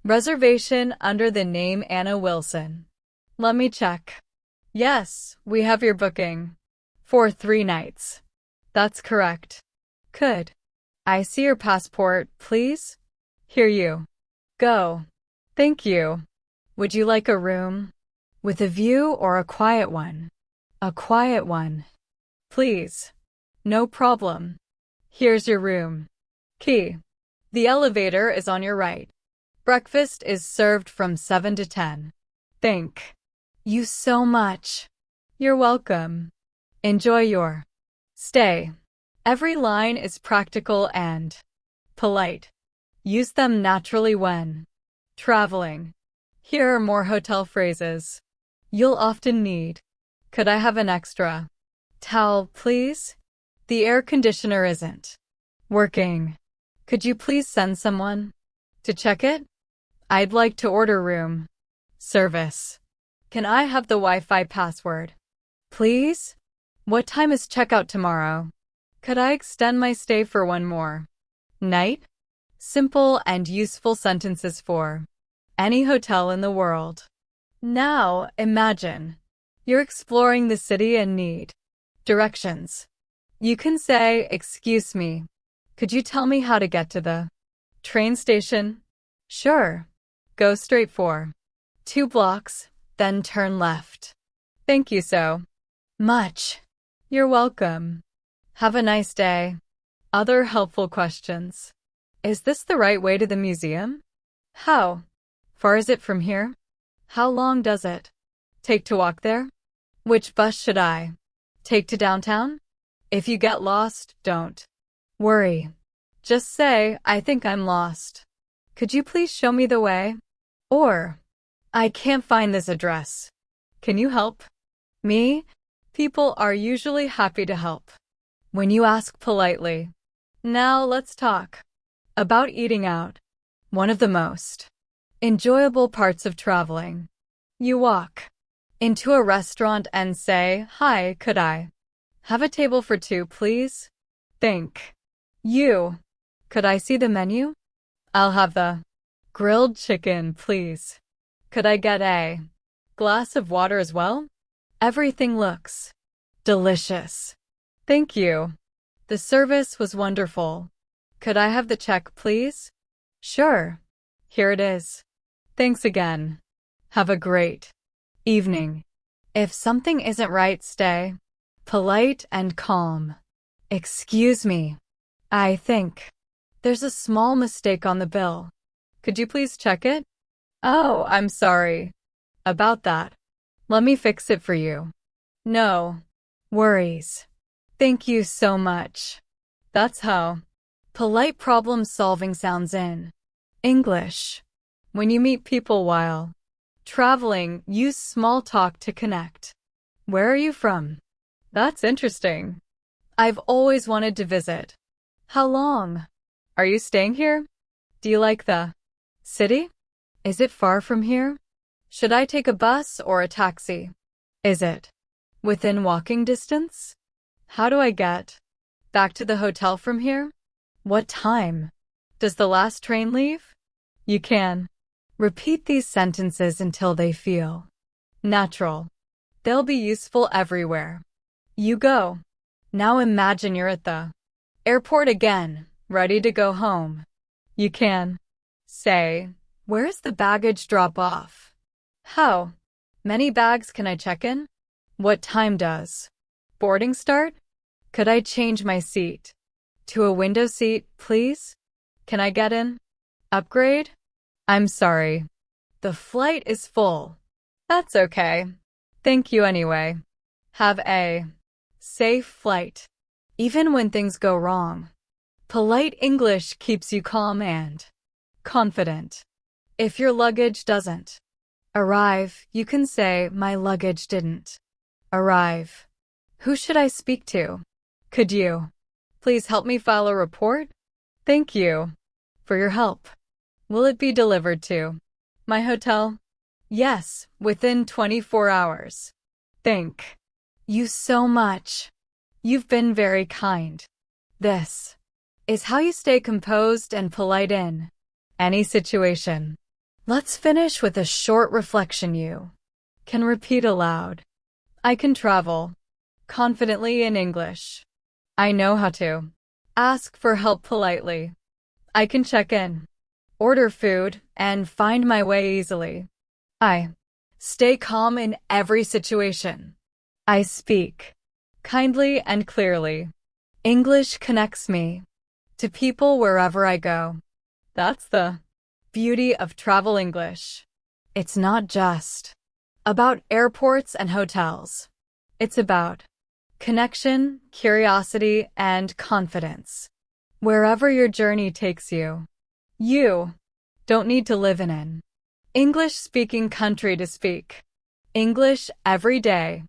reservation under the name Anna Wilson. Let me check." "Yes, we have your booking for 3 nights." "That's correct." "Could I see your passport, please?" "Here you go." "Thank you. Would you like a room with a view or a quiet one?" "A quiet one, please." "No problem. Here's your room key. The elevator is on your right. Breakfast is served from 7 to 10. Thank you so much." "You're welcome. Enjoy your stay." Every line is practical and polite. Use them naturally when traveling. Here are more hotel phrases you'll often need. "Could I have an extra towel, please?" "The air conditioner isn't working. Could you please send someone to check it?" "I'd like to order room service. Can I have the Wi-Fi password, please?" "What time is checkout tomorrow? Could I extend my stay for one more Night. Simple and useful sentences for any hotel in the world. Now, imagine you're exploring the city and need directions. You can say, "Excuse me, could you tell me how to get to the train station?" Sure. Go straight for 2 blocks, then turn left. Thank you so much. You're welcome. Have a nice day. Other helpful questions. Is this the right way to the museum? How far is it from here? How long does it take to walk there? Which bus should I take to downtown? If you get lost, don't worry. Just say, "I think I'm lost. Could you please show me the way?" Or, "I can't find this address. Can you help me?" People are usually happy to help when you ask politely. Now let's talk about eating out. One of the most enjoyable parts of traveling. You walk into a restaurant and say, "Hi, could I have a table for 2, please?" Think you. "Could I see the menu? I'll have the grilled chicken, please. Could I get a glass of water as well? Everything looks delicious. Thank you. The service was wonderful. Could I have the check, please?" Sure. Here it is. Thanks again. Have a great evening. If something isn't right, stay polite and calm. "Excuse me. I think there's a small mistake on the bill. Could you please check it?" "Oh, I'm sorry about that. Let me fix it for you." "No worries. Thank you so much." That's how polite problem-solving sounds in English. When you meet people while traveling, use small talk to connect. "Where are you from?" "That's interesting. I've always wanted to visit." "How long are you staying here?" "Do you like the city?" "Is it far from here?" "Should I take a bus or a taxi?" "Is it within walking distance?" "How do I get back to the hotel from here?" "What time does the last train leave?" You can repeat these sentences until they feel natural. They'll be useful everywhere you go. Now imagine you're at the airport again, ready to go home. You can say, "Where's the baggage drop-off?" "How many bags can I check in?" "What time does boarding start?" "Could I change my seat to a window seat, please?" "Can I get in?" "Upgrade?" "I'm sorry. The flight is full." "That's okay. Thank you anyway. Have a safe flight." Even when things go wrong, polite English keeps you calm and confident. If your luggage doesn't arrive, you can say, "My luggage didn't arrive. Who should I speak to? Could you please help me file a report?" "Thank you for your help. Will it be delivered to my hotel?" "Yes, within 24 hours. Thank you so much. You've been very kind." This is how you stay composed and polite in any situation. Let's finish with a short reflection you can repeat aloud. I can travel confidently in English. I know how to ask for help politely. I can check in, order food, and find my way easily. I stay calm in every situation. I speak kindly and clearly. English connects me to people wherever I go. That's the beauty of travel English. It's not just about airports and hotels. It's about connection, curiosity, and confidence. Wherever your journey takes you, you don't need to live in an English-speaking country to speak English every day.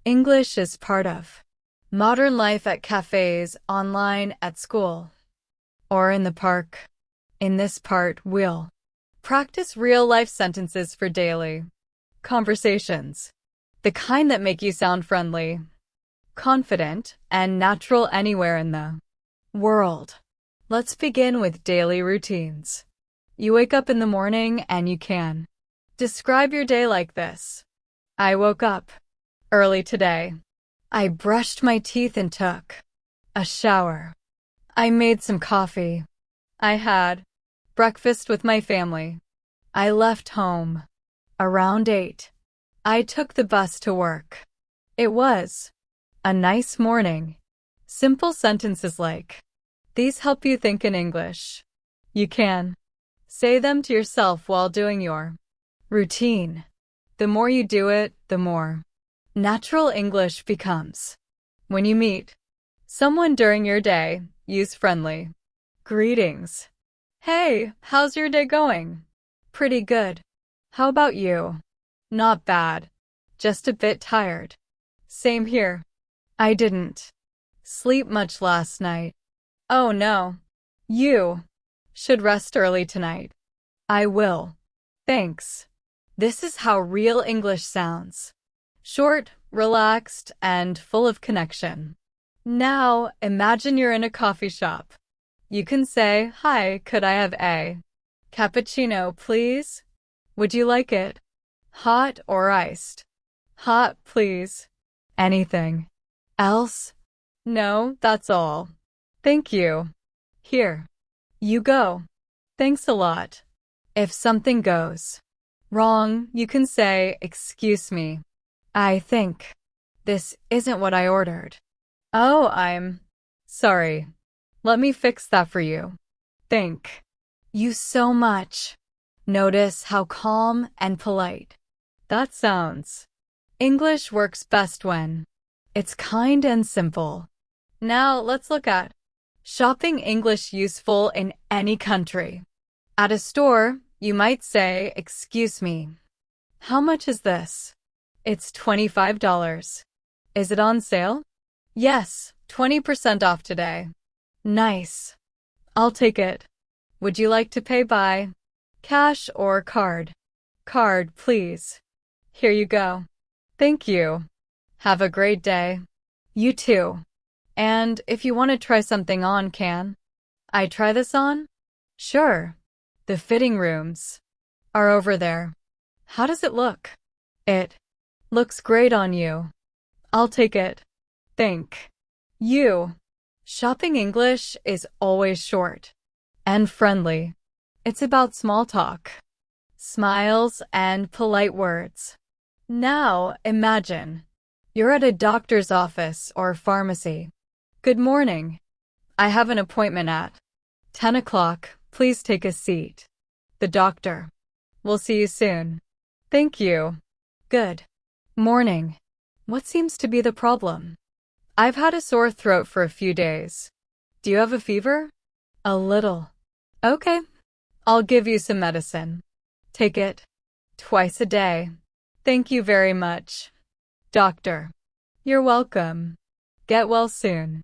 English is part of modern life at cafes, online, at school, or in the park. In this part, we'll practice real-life sentences for daily conversations, the kind that make you sound friendly, confident, and natural anywhere in the world. Let's begin with daily routines. You wake up in the morning and you can describe your day like this. I woke up early today. I brushed my teeth and took a shower. I made some coffee. I had breakfast with my family. I left home around 8. I took the bus to work. It was a nice morning. Simple sentences like these help you think in English. You can say them to yourself while doing your routine. The more you do it, the more natural English becomes. When you meet someone during your day, use friendly greetings. Hey, how's your day going? Pretty good. How about you? Not bad. Just a bit tired. Same here. I didn't sleep much last night. Oh no. You should rest early tonight. I will. Thanks. This is how real English sounds. Short, relaxed, and full of connection. Now, imagine you're in a coffee shop. You can say, "Hi, could I have a cappuccino, please? Would you like it hot or iced?" Hot, please. Anything else? No, that's all. Thank you. Here you go. Thanks a lot. If something goes wrong, you can say, "Excuse me. I think this isn't what I ordered." Oh, I'm sorry. Let me fix that for you. Thank you so much. Notice how calm and polite that sounds. English works best when it's kind and simple. Now let's look at shopping English useful in any country. At a store, you might say, "Excuse me. How much is this?" It's $25. Is it on sale? Yes, 20% off today. Nice. I'll take it. Would you like to pay by cash or card? Card, please. Here you go. Thank you. Have a great day. You too. And if you want to try something on, can I try this on? Sure. The fitting rooms are over there. How does it look? It looks great on you. I'll take it. Thank you. Shopping English is always short and friendly. It's about small talk, smiles, and polite words. Now imagine you're at a doctor's office or pharmacy. Good morning. I have an appointment at 10 o'clock. Please take a seat. The doctor. We'll see you soon. Thank you. Good morning. What seems to be the problem? I've had a sore throat for a few days. Do you have a fever? A little. Okay. I'll give you some medicine. Take it twice a day. Thank you very much, doctor. You're welcome. Get well soon.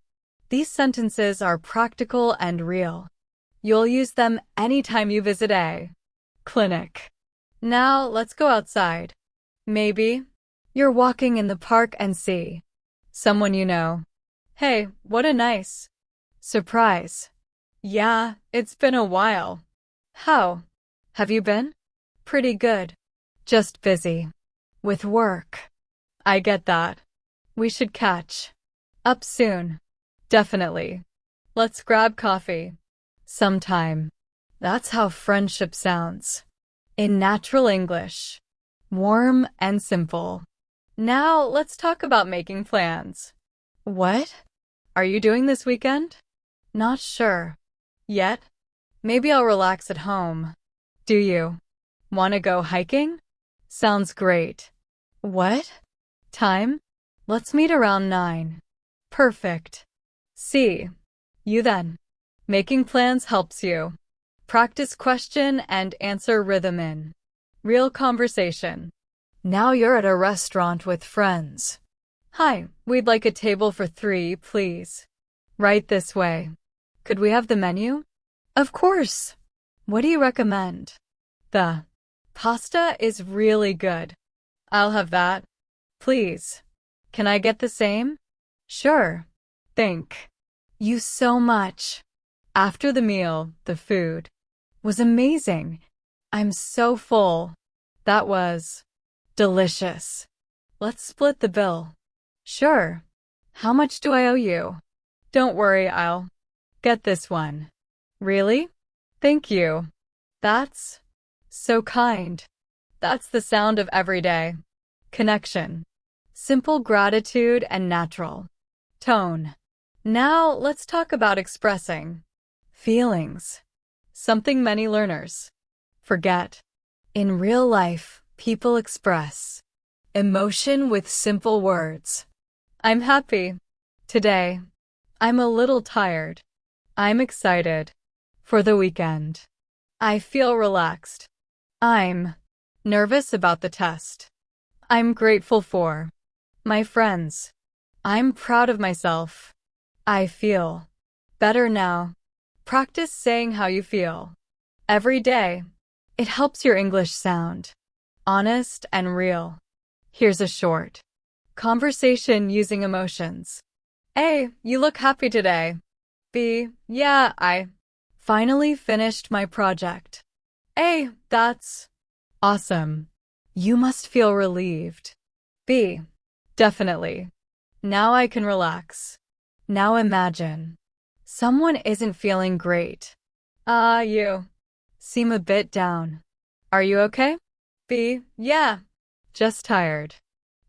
These sentences are practical and real. You'll use them anytime you visit a clinic. Now let's go outside. Maybe you're walking in the park and see someone you know. Hey, what a nice surprise. Yeah, it's been a while. How have you been? Pretty good. Just busy with work. I get that. We should catch up soon. Definitely. Let's grab coffee sometime. That's how friendship sounds in natural English. Warm and simple. Now let's talk about making plans. What are you doing this weekend? Not sure yet. Maybe I'll relax at home. Do you want to go hiking? Sounds great. What time? Let's meet around 9. Perfect. See you then. Making plans helps you practice question and answer rhythm in real conversation. Now you're at a restaurant with friends. Hi, we'd like a table for 3, please. Right this way. Could we have the menu? Of course. What do you recommend? The pasta is really good. I'll have that. Please. Can I get the same? Sure. Thank you so much. After the meal, the food was amazing. I'm so full. That was delicious. Let's split the bill. Sure. How much do I owe you? Don't worry, I'll get this one. Really? Thank you. That's so kind. That's the sound of everyday connection. Simple gratitude and natural tone. Now let's talk about expressing feelings. Something many learners forget. In real life, people express emotion with simple words. I'm happy today. I'm a little tired. I'm excited for the weekend. I feel relaxed. I'm nervous about the test. I'm grateful for my friends. I'm proud of myself. I feel better now. Practice saying how you feel every day. It helps your English sound honest and real. Here's a short conversation using emotions. A, you look happy today. B, yeah, I finally finished my project. A, that's awesome. You must feel relieved. B, definitely. Now I can relax. Now imagine someone isn't feeling great. You seem a bit down. Are you okay? B, yeah, just tired.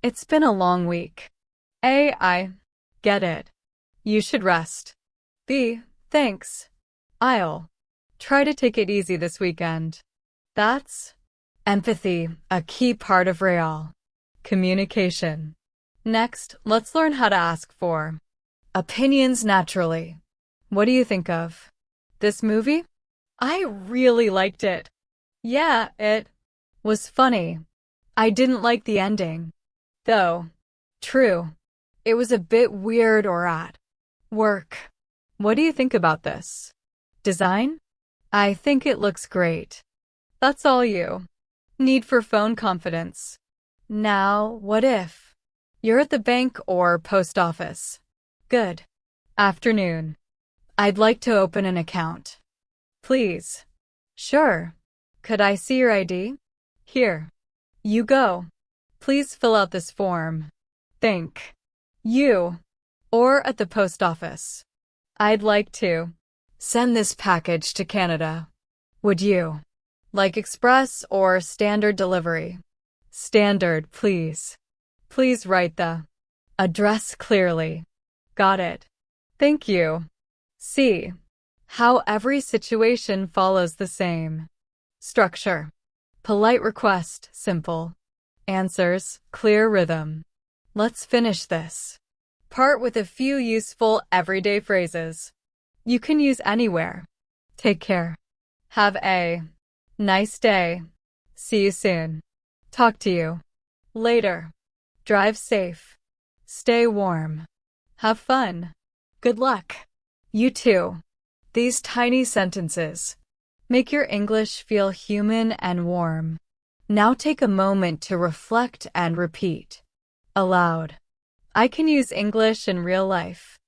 It's been a long week. A, I get it. You should rest. B, thanks. I'll try to take it easy this weekend. That's empathy, a key part of real communication. Next, let's learn how to ask for opinions naturally. What do you think of this movie? I really liked it. Yeah, it was funny. I didn't like the ending, though. True. It was a bit weird or at work. What do you think about this design? I think it looks great. That's all you need for phone confidence. Now, what if you're at the bank or post office? Good afternoon. I'd like to open an account. Please. Sure. Could I see your ID? Here. You go. Please fill out this form. Thank you. Or at the post office. I'd like to send this package to Canada. Would you like express or standard delivery? Standard, please. Please write the address clearly. Got it. Thank you. See how every situation follows the same structure. Polite request, simple answers, clear rhythm. Let's finish this part with a few useful everyday phrases you can use anywhere. Take care. Have a nice day. See you soon. Talk to you later. Drive safe. Stay warm. Have fun. Good luck. You too. These tiny sentences make your English feel human and warm. Now take a moment to reflect and repeat aloud. I can use English in real life.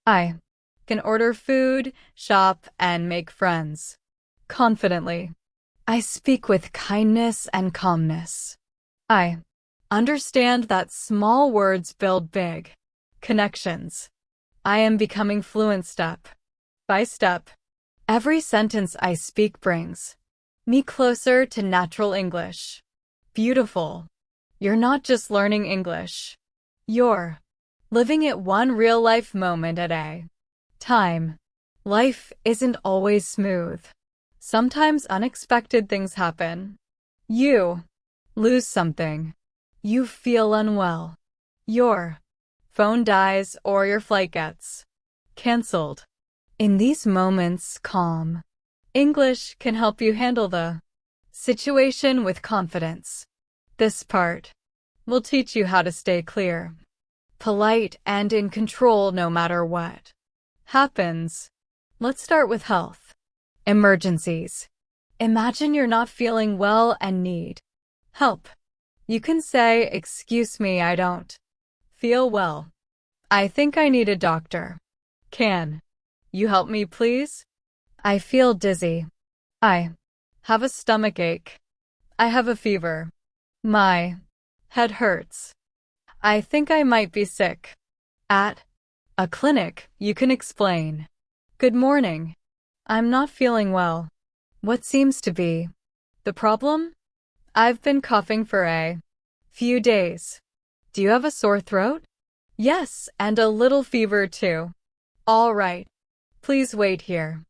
I can order food, shop, and make friends confidently. I speak with kindness and calmness. I understand that small words build big connections. I am becoming fluent step by step. Every sentence I speak brings me closer to natural English. Beautiful. You're not just learning English. You're living it one real-life moment at a time. Life isn't always smooth. Sometimes unexpected things happen. You lose something. You feel unwell. Your phone dies or your flight gets canceled. In these moments, calm English can help you handle the situation with confidence. This part will teach you how to stay clear, polite, and in control no matter what happens. Let's start with health. Emergencies. Imagine you're not feeling well and need help. You can say, "Excuse me, I don't feel well. I think I need a doctor. Can you help me, please?" I feel dizzy. I have a stomachache. I have a fever. My head hurts. I think I might be sick. At a clinic, you can explain. Good morning. I'm not feeling well. What seems to be the problem? I've been coughing for a few days. Do you have a sore throat? Yes, and a little fever too. All right. Please wait here.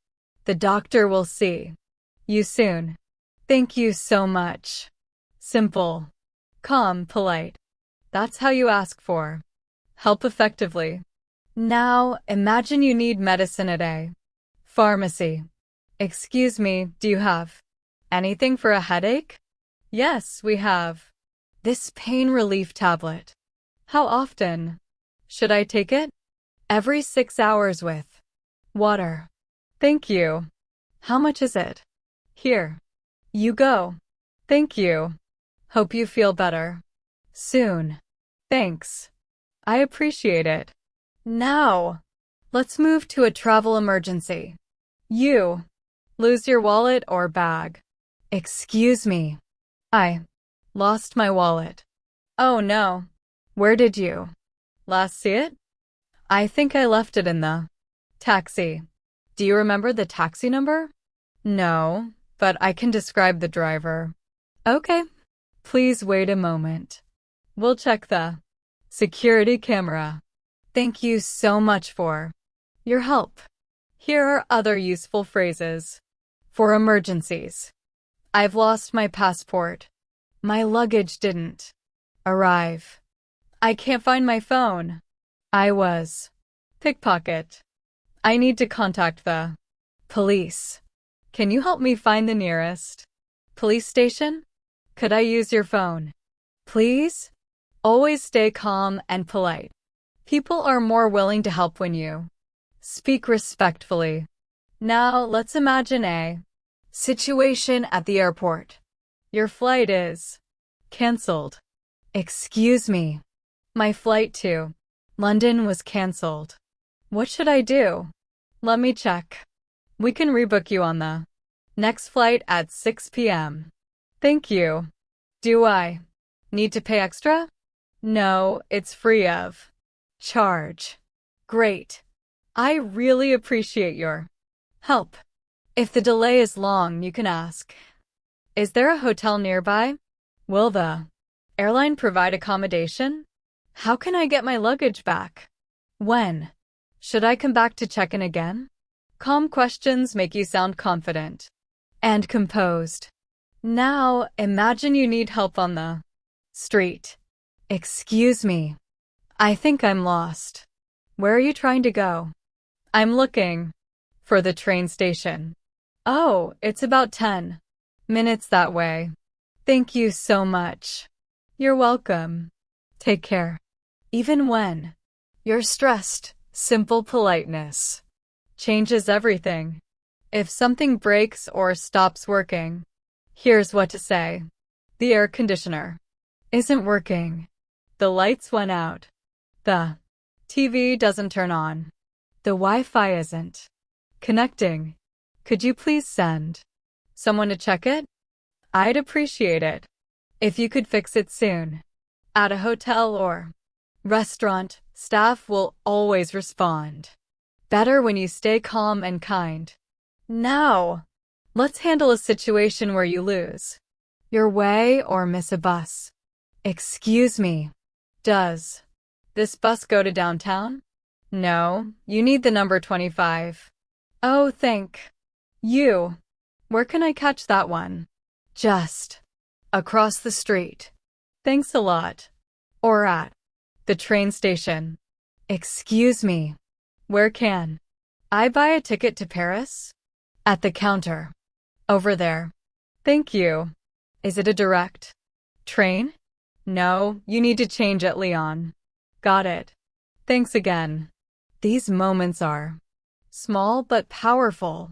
The doctor will see you soon. Thank you so much. Simple, calm, polite. That's how you ask for help effectively. Now, imagine you need medicine at a pharmacy. Excuse me, do you have anything for a headache? Yes, we have this pain relief tablet. How often should I take it? Every 6 hours with water. Thank you. How much is it? Here. You go. Thank you. Hope you feel better soon. Thanks. I appreciate it. Now, let's move to a travel emergency. You lose your wallet or bag. Excuse me. I lost my wallet. Oh no. Where did you last see it? I think I left it in the taxi. Do you remember the taxi number? No, but I can describe the driver. Okay. Please wait a moment. We'll check the security camera. Thank you so much for your help. Here are other useful phrases for emergencies. I've lost my passport. My luggage didn't arrive. I can't find my phone. I was pickpocket. I need to contact the police. Can you help me find the nearest police station? Could I use your phone? Please? Always stay calm and polite. People are more willing to help when you speak respectfully. Now, let's imagine a situation at the airport. Your flight is canceled. Excuse me. My flight to London was canceled. What should I do? Let me check. We can rebook you on the next flight at 6 p.m. Thank you. Do I need to pay extra? No, it's free of charge. Great. I really appreciate your help. If the delay is long, you can ask, is there a hotel nearby? Will the airline provide accommodation? How can I get my luggage back? When should I come back to check in again? Calm questions make you sound confident and composed. Now, imagine you need help on the street. Excuse me. I think I'm lost. Where are you trying to go? I'm looking for the train station. Oh, it's about 10 minutes that way. Thank you so much. You're welcome. Take care. Even when you're stressed, simple politeness changes everything. If something breaks or stops working, here's what to say. The air conditioner isn't working. The lights went out. The TV doesn't turn on. The Wi-Fi isn't connecting. Could you please send someone to check it? I'd appreciate it if you could fix it soon. At a hotel or restaurant, staff will always respond better when you stay calm and kind. Now, let's handle a situation where you lose your way or miss a bus. Excuse me. Does this bus go to downtown? No, you need the number 25. Oh, thank you. Where can I catch that one? Just across the street. Thanks a lot. Or at the train station. Excuse me. Where can I buy a ticket to Paris? At the counter. Over there. Thank you. Is it a direct train? No, you need to change at Lyon. Got it. Thanks again. These moments are small but powerful.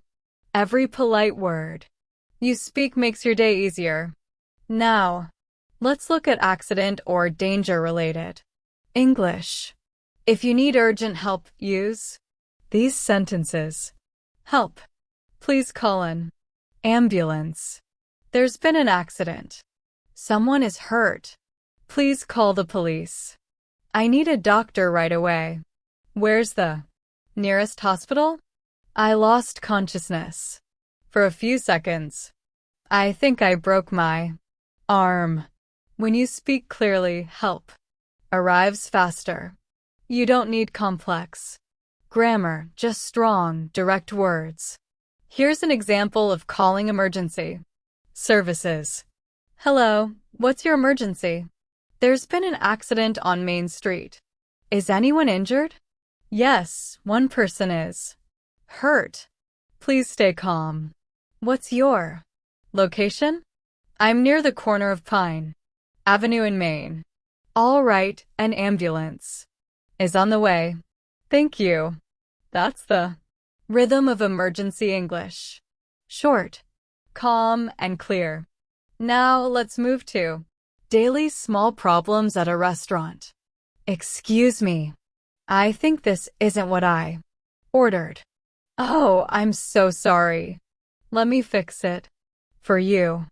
Every polite word you speak makes your day easier. Now, let's look at accident or danger-related English. If you need urgent help, use these sentences. Help. Please call an ambulance. There's been an accident. Someone is hurt. Please call the police. I need a doctor right away. Where's the nearest hospital? I lost consciousness for a few seconds. I think I broke my arm. When you speak clearly, help arrives faster. You don't need complex grammar, just strong, direct words. Here's an example of calling emergency services. Hello, what's your emergency? There's been an accident on Main Street. Is anyone injured? Yes, one person is hurt. Please stay calm. What's your location? I'm near the corner of Pine Avenue in Maine. All right, an ambulance is on the way. Thank you. That's the rhythm of emergency English. Short, calm, and clear. Now let's move to daily small problems at a restaurant. Excuse me. I think this isn't what I ordered. Oh, I'm so sorry. Let me fix it for you.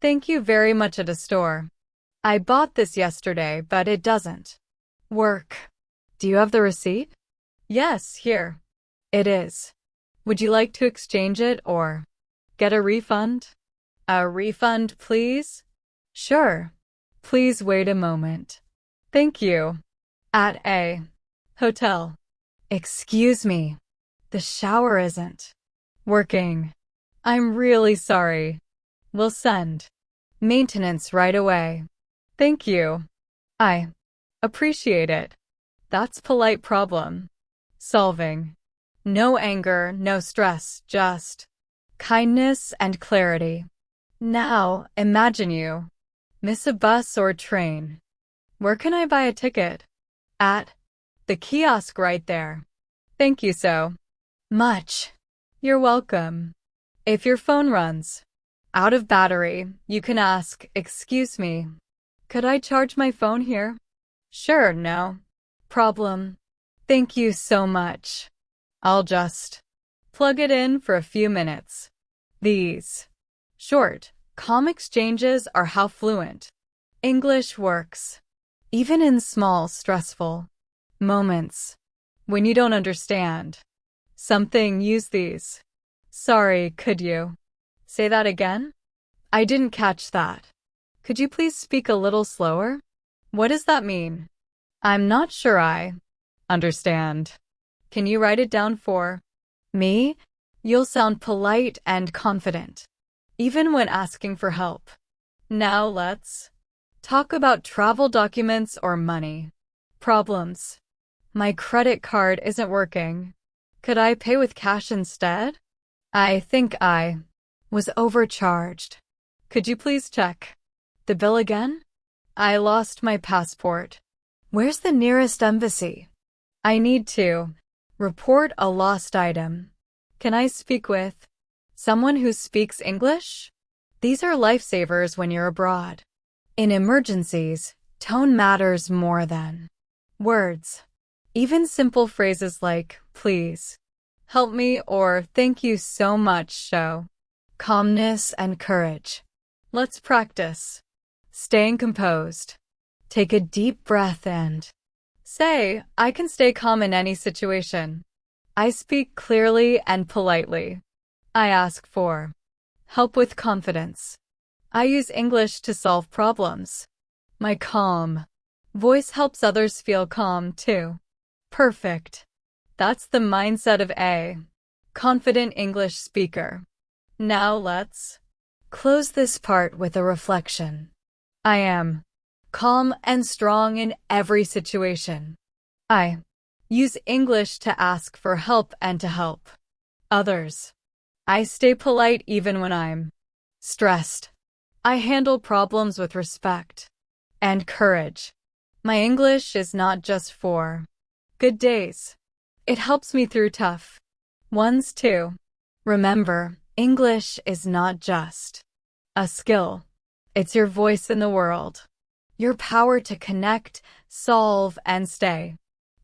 Thank you very much at a store. I bought this yesterday, but it doesn't work. Do you have the receipt? Yes, here. It is. Would you like to exchange it or get a refund? A refund, please? Sure. Please wait a moment. Thank you. At a hotel. Excuse me. The shower isn't working. I'm really sorry. We'll send maintenance right away. Thank you. I appreciate it. That's polite problem solving. No anger, no stress, just kindness and clarity. Now, imagine you miss a bus or train. Where can I buy a ticket? At the kiosk right there. Thank you so much. You're welcome. If your phone runs out of battery, you can ask, "Excuse me, could I charge my phone here?" Sure, no problem. Thank you so much. I'll just plug it in for a few minutes. These short, calm exchanges are how fluent English works. Even in small, stressful moments. When you don't understand something, use these. Sorry, could you say that again? I didn't catch that. Could you please speak a little slower? What does that mean? I'm not sure I understand. Can you write it down for me? You'll sound polite and confident, even when asking for help. Now let's talk about travel documents or money problems. My credit card isn't working. Could I pay with cash instead? I think I was overcharged. Could you please check the bill again? I lost my passport. Where's the nearest embassy? I need to report a lost item. Can I speak with someone who speaks English? These are lifesavers when you're abroad. In emergencies, tone matters more than words. Even simple phrases like, "Please help me," or "Thank you so much" show calmness and courage. Let's practice staying composed. Take a deep breath and say, "I can stay calm in any situation. I speak clearly and politely. I ask for help with confidence. I use English to solve problems. My calm voice helps others feel calm too." Perfect. That's the mindset of a confident English speaker. Now let's close this part with a reflection. I am calm and strong in every situation. I use English to ask for help and to help others. I stay polite even when I'm stressed. I handle problems with respect and courage. My English is not just for good days. It helps me through tough ones too. Remember, English is not just a skill. It's your voice in the world. Your power to connect, solve, and stay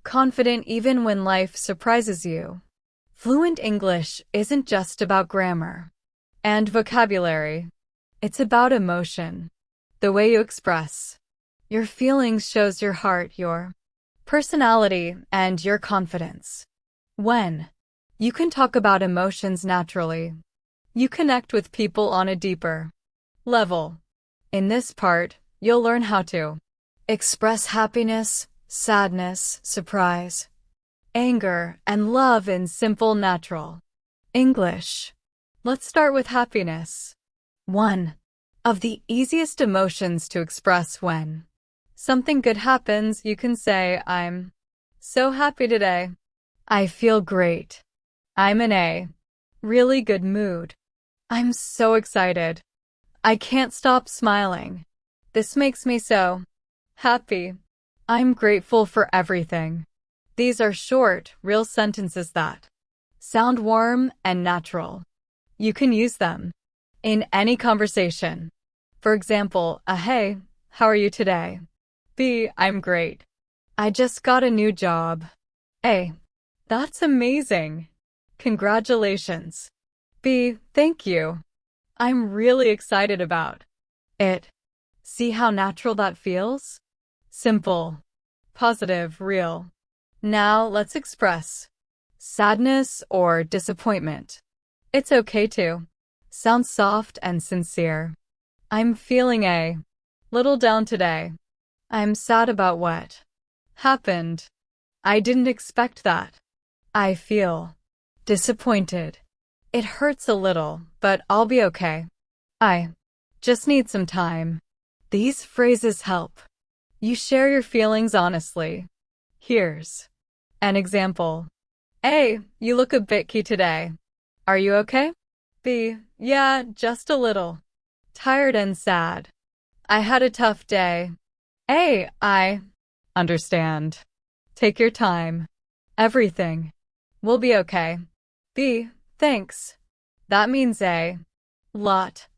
confident even when life surprises you. Fluent English isn't just about grammar and vocabulary. It's about emotion. The way you express your feelings shows your heart, your personality, and your confidence. When you can talk about emotions naturally, you connect with people on a deeper level. In this part, you'll learn how to express happiness, sadness, surprise, anger, and love in simple, natural English. Let's start with happiness. One of the easiest emotions to express: when something good happens, you can say, "I'm so happy today. I feel great. I'm in a really good mood. I'm so excited. I can't stop smiling. This makes me so happy. I'm grateful for everything." These are short, real sentences that sound warm and natural. You can use them in any conversation. For example, "Hey, how are you today?" B, "I'm great. I just got a new job." A, "That's amazing. Congratulations." B, "Thank you. I'm really excited about it." See how natural that feels? Simple, positive, real. Now let's express sadness or disappointment. It's okay to sound soft and sincere. "I'm feeling a little down today. I'm sad about what happened. I didn't expect that. I feel disappointed. It hurts a little, but I'll be okay. I just need some time." These phrases help you share your feelings honestly. Here's an example. A, "You look a bit key today. Are you okay?" B, "Yeah, just a little tired and sad. I had a tough day." A, "I understand. Take your time. Everything will be okay." B, "Thanks. That means a lot."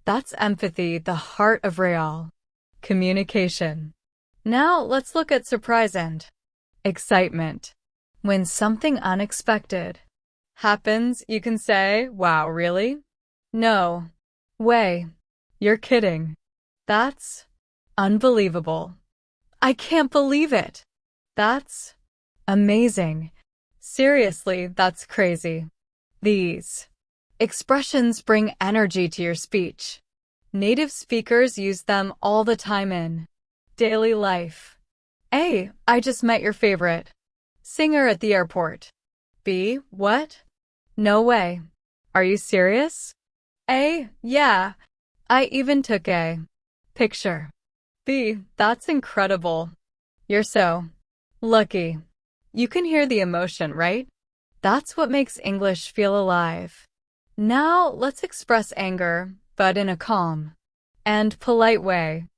That's empathy, the heart of real communication. Now let's look at surprise and excitement. When something unexpected happens, you can say, "Wow, really? No way. You're kidding. That's unbelievable. I can't believe it. That's amazing. Seriously, that's crazy." These expressions bring energy to your speech. Native speakers use them all the time in daily life. A, "I just met your favorite singer at the airport." B, "What? No way. Are you serious?" A, "Yeah. I even took a picture." B, "That's incredible. You're so lucky." You can hear the emotion, right? That's what makes English feel alive. Now let's express anger, but in a calm and polite way.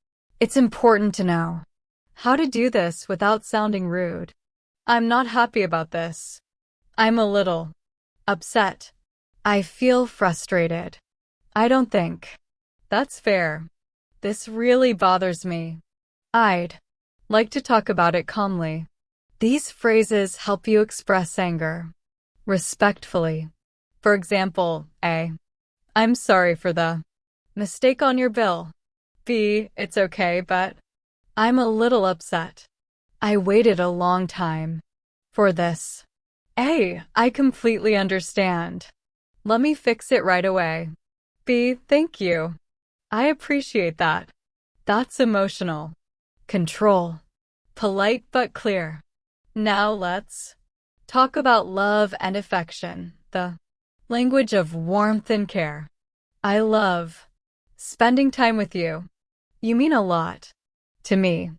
It's important to know how to do this without sounding rude. "I'm not happy about this. I'm a little upset. I feel frustrated. I don't think that's fair. This really bothers me. I'd like to talk about it calmly." These phrases help you express anger respectfully. For example, A, "I'm sorry for the mistake on your bill." B, "It's okay, but I'm a little upset. I waited a long time for this." A, "I completely understand. Let me fix it right away." B, "Thank you. I appreciate that." That's emotional control. Polite but clear. Now let's talk about love and affection, the language of warmth and care. "I love spending time with you. You mean a lot to me.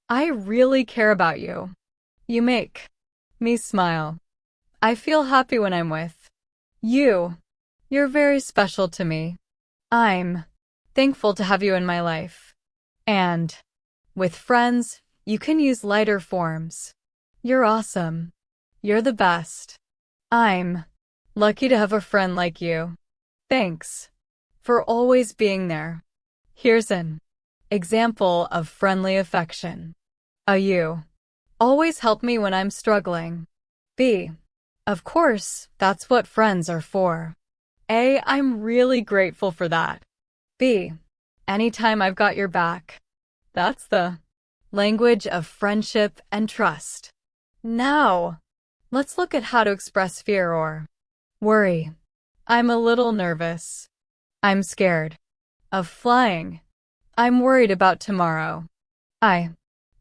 I really care about you. You make me smile. I feel happy when I'm with you. You're very special to me. I'm thankful to have you in my life." And with friends, you can use lighter forms. "You're awesome. You're the best. I'm lucky to have a friend like you. Thanks for always being there." Here's an example of friendly affection. A, "You always help me when I'm struggling." B, Of course, that's what friends are for. A. I'm really grateful for that. B. Anytime I've got your back. That's the language of friendship and trust. Now, let's look at how to express fear or worry. I'm a little nervous. I'm scared of flying. I'm worried about tomorrow. I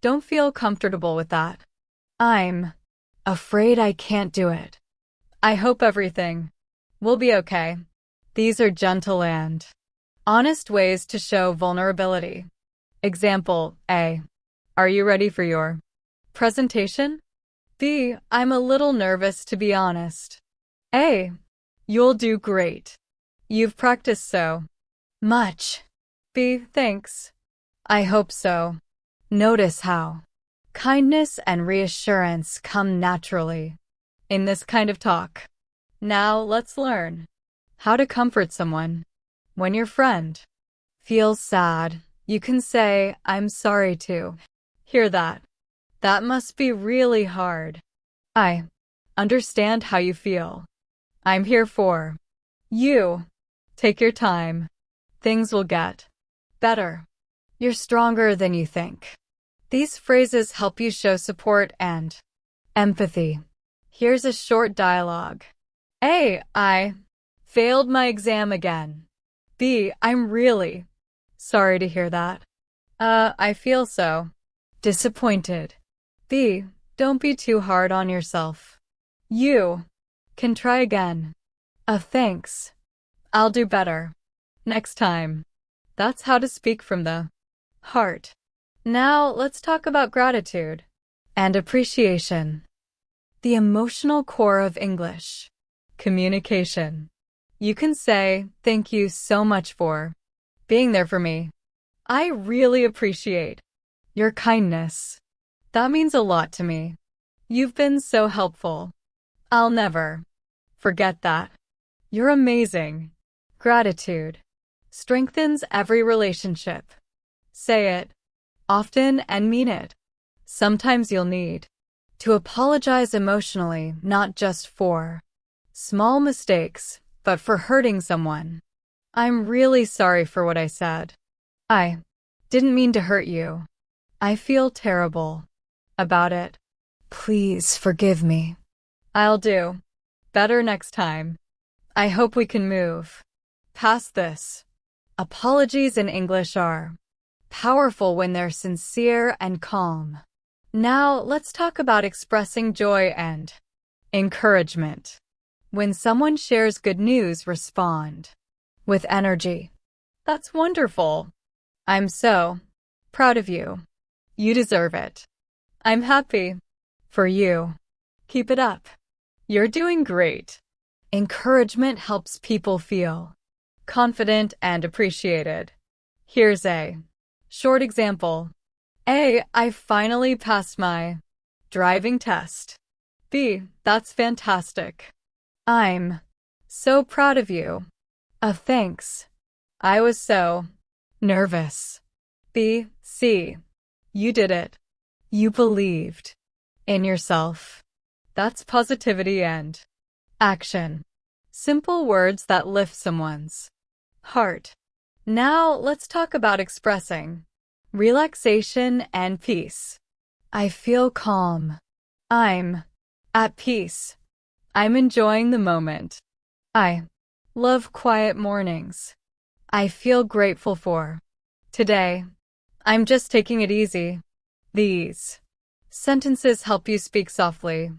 don't feel comfortable with that. I'm afraid I can't do it. I hope everything will be okay. These are gentle and honest ways to show vulnerability. Example A. Are you ready for your presentation? B. I'm a little nervous, to be honest. A. You'll do great. You've practiced so much. B. Thanks. I hope so. Notice how kindness and reassurance come naturally in this kind of talk. Now let's learn how to comfort someone. When your friend feels sad, you can say, I'm sorry to hear that. That must be really hard. I understand how you feel. I'm here for you. Take your time. Things will get better. You're stronger than you think. These phrases help you show support and empathy. Here's a short dialogue. A. I failed my exam again. B. I'm really sorry to hear that. I feel so disappointed. B. Don't be too hard on yourself. You can try again. Thanks. I'll do better next time. That's how to speak from the heart. Now let's talk about gratitude and appreciation. The emotional core of English communication. You can say, thank you so much for being there for me. I really appreciate your kindness. That means a lot to me. You've been so helpful. I'll never forget that. You're amazing. Gratitude strengthens every relationship. Say it often and mean it. Sometimes you'll need to apologize emotionally, not just for small mistakes, but for hurting someone. I'm really sorry for what I said. I didn't mean to hurt you. I feel terrible about it. Please forgive me. I'll do better next time. I hope we can move past this. Apologies in English are powerful when they're sincere and calm. Now let's talk about expressing joy and encouragement. When someone shares good news, respond with energy. That's wonderful. I'm so proud of you. You deserve it. I'm happy for you. Keep it up. You're doing great. Encouragement helps people feel confident and appreciated. Here's a short example. A. I finally passed my driving test. B. That's fantastic. I'm so proud of you. Thanks. I was so nervous. B. C. You did it. You believed in yourself. That's positivity and action. Simple words that lift someone's heart. Now let's talk about expressing relaxation and peace. I feel calm. I'm at peace. I'm enjoying the moment. I love quiet mornings. I feel grateful for today. I'm just taking it easy. These sentences help you speak softly,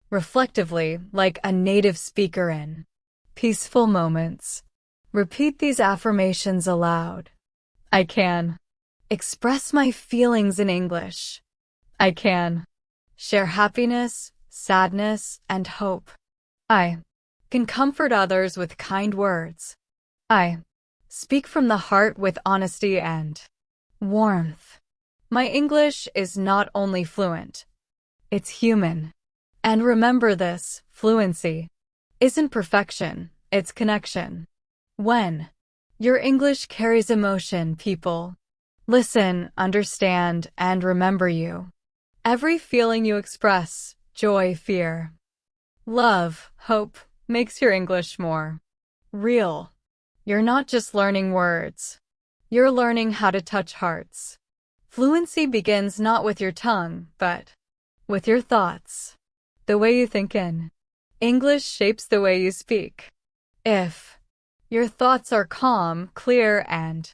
reflectively, like a native speaker in peaceful moments. Repeat these affirmations aloud. I can express my feelings in English. I can share happiness, sadness, and hope. I can comfort others with kind words. I speak from the heart with honesty and warmth. My English is not only fluent, it's human. And remember this, fluency isn't perfection, it's connection. When your English carries emotion, people listen, understand, and remember you. Every feeling you express, joy, fear, Love, hope, makes your English more real. You're not just learning words. You're learning how to touch hearts. Fluency begins not with your tongue, but with your thoughts. The way you think in English shapes the way you speak. If your thoughts are calm, clear, and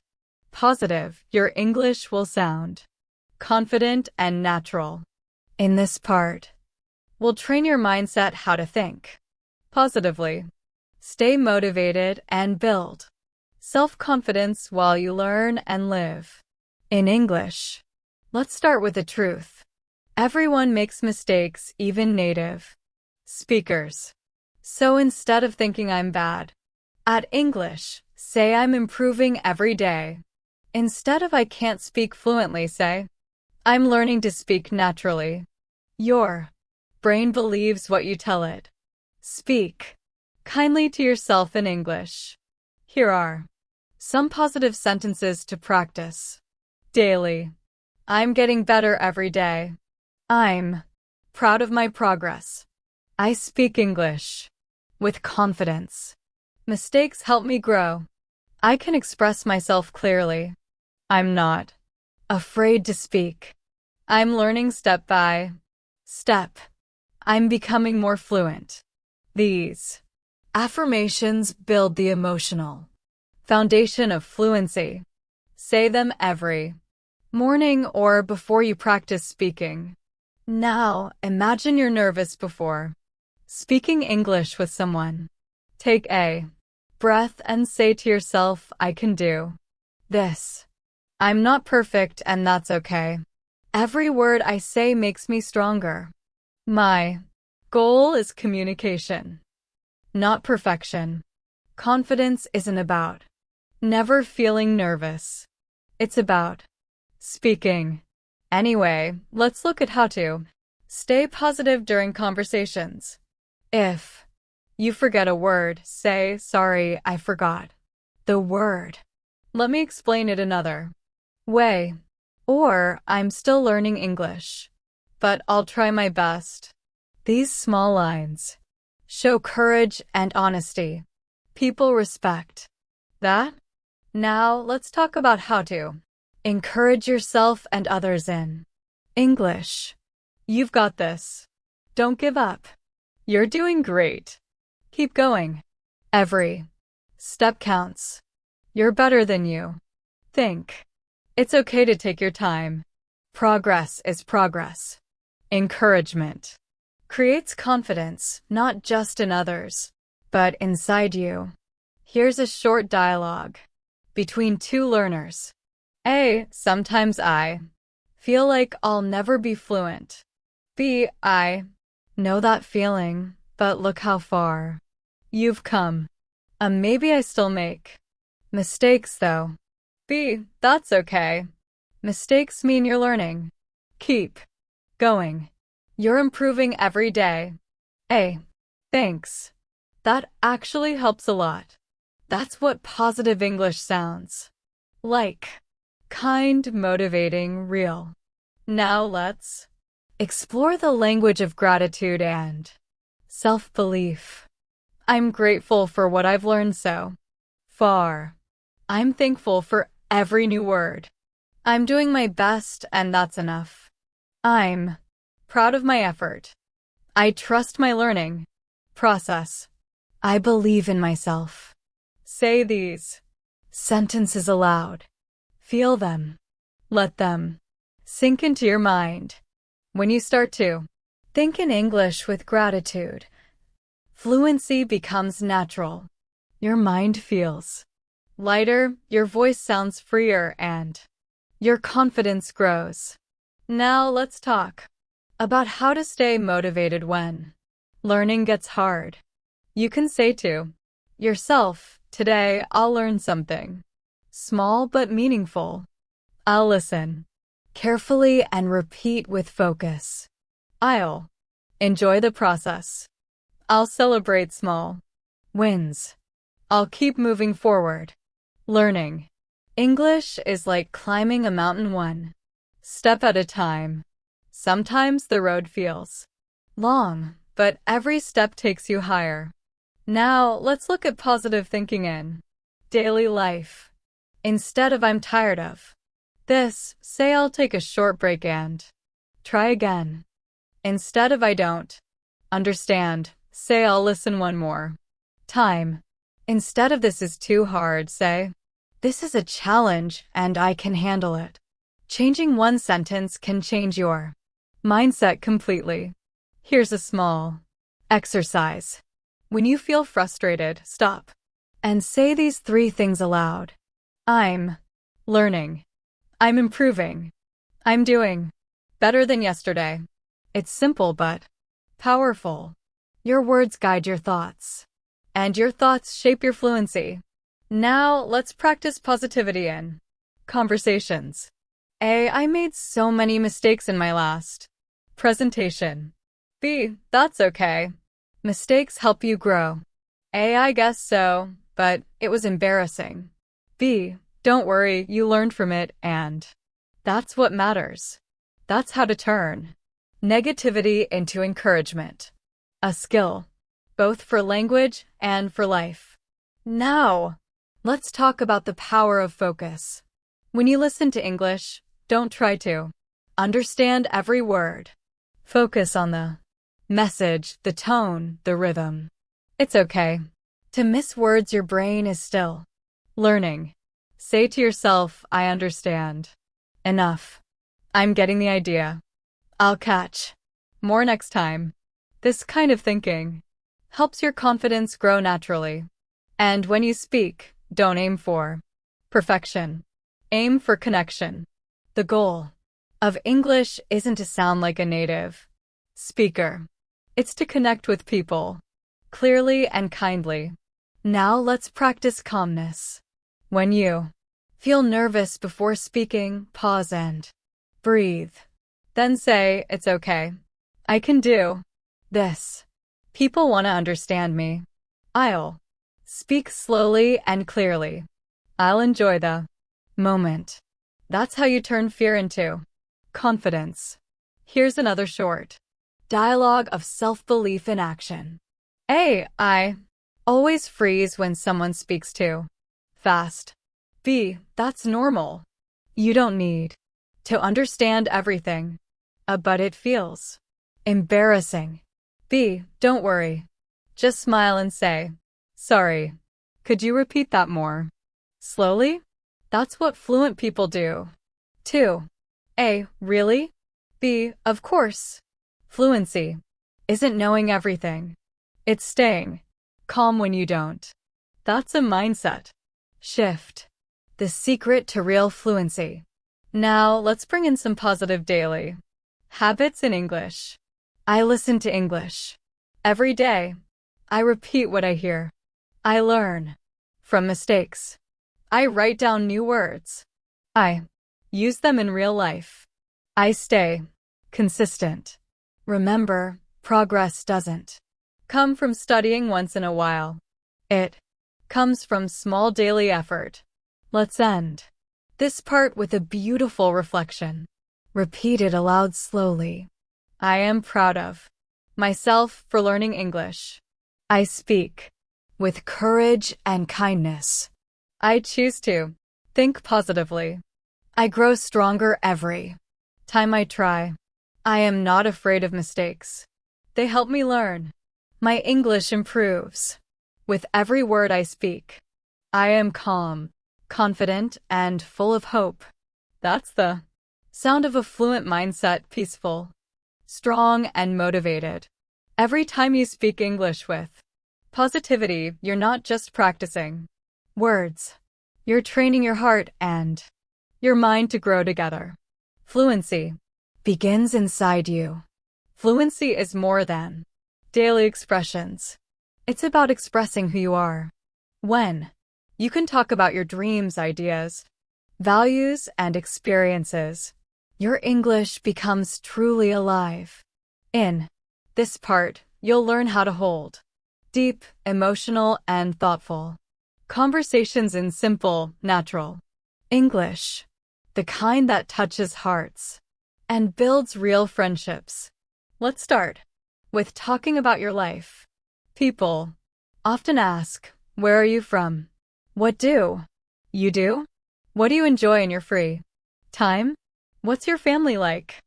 positive, your English will sound confident and natural. In this part, we'll train your mindset how to think positively, stay motivated, and build self-confidence while you learn and live in English. Let's start with the truth. Everyone makes mistakes, even native speakers. So instead of thinking I'm bad at English, say I'm improving every day. Instead of I can't speak fluently, say I'm learning to speak naturally. Your brain believes what you tell it. Speak kindly to yourself in English. Here are some positive sentences to practice daily. I'm getting better every day. I'm proud of my progress. I speak English with confidence. Mistakes help me grow. I can express myself clearly. I'm not afraid to speak. I'm learning step by step. I'm becoming more fluent. These affirmations build the emotional foundation of fluency. Say them every morning or before you practice speaking. Now, imagine you're nervous before speaking English with someone. Take a breath and say to yourself, I can do this. I'm not perfect, and that's okay. Every word I say makes me stronger. My goal is communication, not perfection. Confidence isn't about never feeling nervous. It's about speaking. Anyway, let's look at how to stay positive during conversations. If you forget a word, say, sorry, I forgot the word. Let me explain it another way. Or, I'm still learning English, but I'll try my best. These small lines show courage and honesty. People respect that. Now, let's talk about how to encourage yourself and others in English. You've got this. Don't give up. You're doing great. Keep going. Every step counts. You're better than you think. It's okay to take your time. Progress is progress. Encouragement creates confidence, not just in others, but inside you. Here's a short dialogue between two learners. A. Sometimes I feel like I'll never be fluent. B. I know that feeling, but look how far you've come. Maybe I still make mistakes though. B. That's okay. Mistakes mean you're learning. Keep going. You're improving every day. A. Thanks. That actually helps a lot. That's what positive English sounds like. Kind, motivating, real. Now let's explore the language of gratitude and self-belief. I'm grateful for what I've learned so far. I'm thankful for every new word. I'm doing my best, and that's enough. I'm proud of my effort. I trust my learning process. I believe in myself. Say these sentences aloud. Feel them. Let them sink into your mind. When you start to think in English with gratitude, fluency becomes natural. Your mind feels lighter, your voice sounds freer, and your confidence grows. Now let's talk about how to stay motivated when learning gets hard. You can say to yourself, today I'll learn something small but meaningful. I'll listen carefully and repeat with focus. I'll enjoy the process. I'll celebrate small wins. I'll keep moving forward. Learning English is like climbing a mountain one step at a time. Sometimes the road feels long, but every step takes you higher. Now, let's look at positive thinking in daily life. Instead of I'm tired of this, say I'll take a short break and try again. Instead of I don't understand, say I'll listen one more time. Instead of this is too hard, say this is a challenge and I can handle it. Changing one sentence can change your mindset completely. Here's a small exercise. When you feel frustrated, stop and say these 3 things aloud. I'm learning. I'm improving. I'm doing better than yesterday. It's simple but powerful. Your words guide your thoughts, and your thoughts shape your fluency. Now, let's practice positivity in conversations. I made so many mistakes in my last presentation. B, that's okay. Mistakes help you grow. I guess so, but it was embarrassing. B, don't worry, you learned from it, and that's what matters. That's how to turn negativity into encouragement. A skill, both for language and for life. Now, let's talk about the power of focus. When you listen to English, don't try to understand every word. Focus on the message, the tone, the rhythm. It's okay to miss words. Your brain is still learning. Say to yourself, I understand. Enough. I'm getting the idea. I'll catch more next time. This kind of thinking helps your confidence grow naturally. And when you speak, don't aim for perfection. Aim for connection. The goal of English isn't to sound like a native speaker. It's to connect with people clearly and kindly. Now let's practice calmness. When you feel nervous before speaking, pause and breathe. Then say, it's okay. I can do this. People want to understand me. I'll speak slowly and clearly. I'll enjoy the moment. That's how you turn fear into confidence. Here's another short dialogue of self-belief in action. A, I always freeze when someone speaks too fast. B, that's normal. You don't need to understand everything. But it feels embarrassing. B, don't worry. Just smile and say, sorry. Could you repeat that more slowly? That's what fluent people do. 2. A, really? B, of course. Fluency isn't knowing everything. It's staying calm when you don't. That's a mindset shift. The secret to real fluency. Now, let's bring in some positive daily habits in English. I listen to English every day. I repeat what I hear. I learn from mistakes. I write down new words. I use them in real life. I stay consistent. Remember, progress doesn't come from studying once in a while. It comes from small daily effort. Let's end this part with a beautiful reflection. Repeat it aloud slowly. I am proud of myself for learning English. I speak with courage and kindness. I choose to think positively. I grow stronger every time I try. I am not afraid of mistakes. They help me learn. My English improves with every word I speak. I am calm, confident, and full of hope. That's the sound of a fluent mindset, peaceful, strong, and motivated. Every time you speak English with positivity, you're not just practicing words. You're training your heart and your mind to grow together. Fluency begins inside you. Fluency is more than daily expressions. It's about expressing who you are. When you can talk about your dreams, ideas, values, and experiences, your English becomes truly alive. In this part, you'll learn how to hold deep, emotional, and thoughtful conversations in simple, natural English, the kind that touches hearts and builds real friendships. Let's start with talking about your life. People often ask, where are you from? What do you do? What do you enjoy in your free time? What's your family like?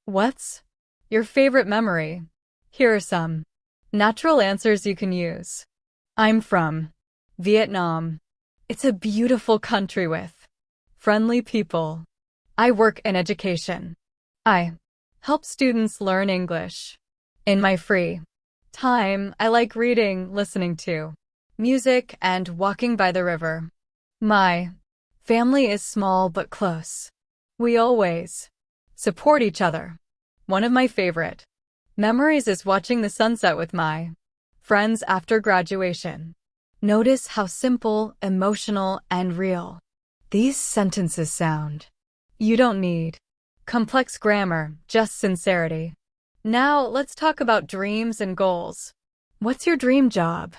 What's your favorite memory? Here are some natural answers you can use. I'm from Vietnam. It's a beautiful country with friendly people. I work in education. I help students learn English. In my free time, I like reading, listening to music, and walking by the river. My family is small but close. We always support each other. One of my favorite memories is watching the sunset with my friends after graduation. Notice how simple, emotional, and real these sentences sound. You don't need complex grammar, just sincerity. Now, let's talk about dreams and goals. What's your dream job?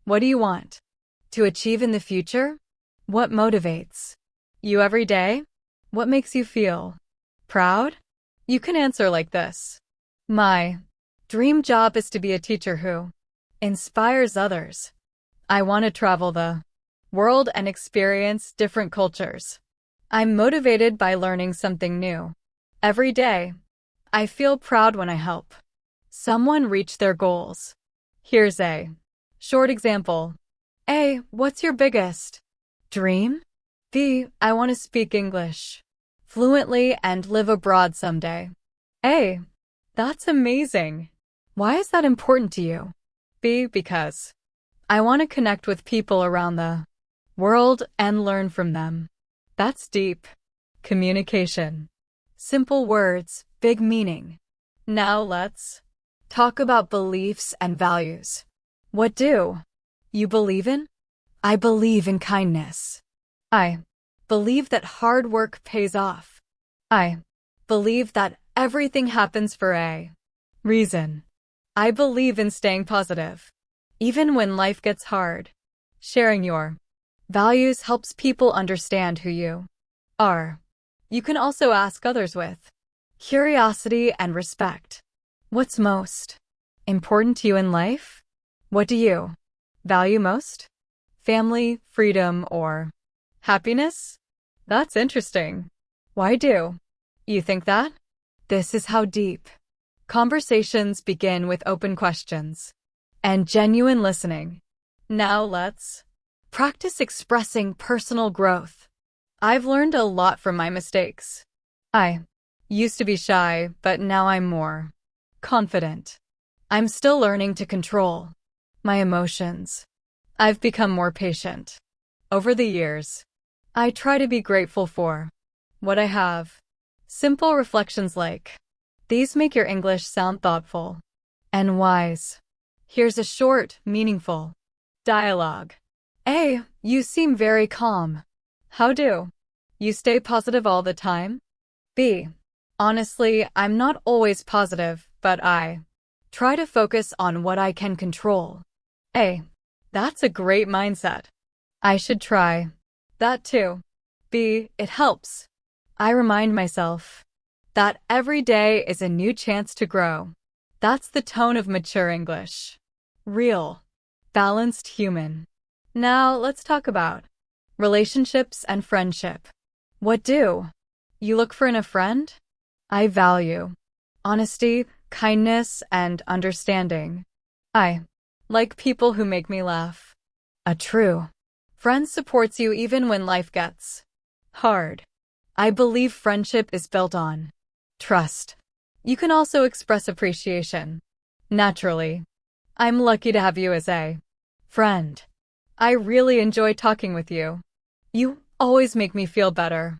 What do you want to achieve in the future? What motivates you every day? What makes you feel proud? You can answer like this. My dream job is to be a teacher who inspires others. I want to travel the world and experience different cultures. I'm motivated by learning something new every day. I feel proud when I help someone reach their goals. Here's a short example. A. What's your biggest dream? B. I want to speak English fluently and live abroad someday. A. That's amazing. Why is that important to you? B. Because I want to connect with people around the world and learn from them. That's deep communication. Simple words, big meaning. Now let's talk about beliefs and values. What do you believe in? I believe in kindness. I believe that hard work pays off. I believe that everything happens for a reason. I believe in staying positive, even when life gets hard. Sharing your values helps people understand who you are. You can also ask others with curiosity and respect. What's most important to you in life? What do you value most? Family, freedom, or happiness? That's interesting. Why do you think that? This is how deep conversations begin, with open questions and genuine listening. Now let's practice expressing personal growth. I've learned a lot from my mistakes. I used to be shy, but now I'm more confident. I'm still learning to control my emotions. I've become more patient. Over the years, I try to be grateful for what I have. Simple reflections like these make your English sound thoughtful and wise. Here's a short, meaningful dialogue. A. You seem very calm. How do you stay positive all the time? B. Honestly, I'm not always positive, but I try to focus on what I can control. A. That's a great mindset. I should try that too. B. It helps. I remind myself that every day is a new chance to grow. That's the tone of mature English. Real, balanced human. Now let's talk about relationships and friendship. What do you look for in a friend? I value honesty, kindness, and understanding. I like people who make me laugh. A true friend supports you even when life gets hard. I believe friendship is built on trust. You can also express appreciation naturally. I'm lucky to have you as a friend. I really enjoy talking with you. You always make me feel better.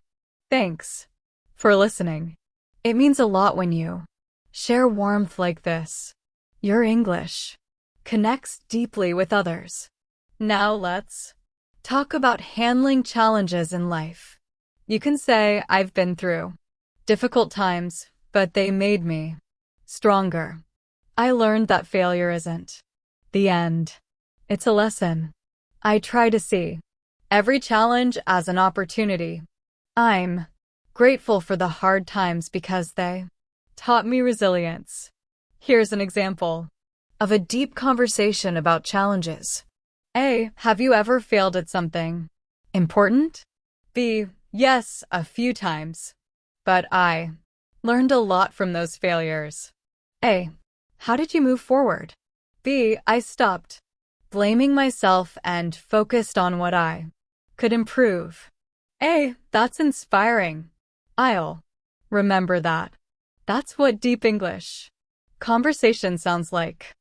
Thanks for listening. It means a lot when you share warmth like this. Your English connects deeply with others. Now let's talk about handling challenges in life. You can say, I've been through difficult times, but they made me stronger. I learned that failure isn't the end. It's a lesson. I try to see every challenge as an opportunity. I'm grateful for the hard times because they taught me resilience. Here's an example. of a deep conversation about challenges. A. Have you ever failed at something important? B. Yes, a few times. But I learned a lot from those failures. A. How did you move forward? B. I stopped blaming myself and focused on what I could improve. A. That's inspiring. I'll remember that. That's what deep English conversation sounds like.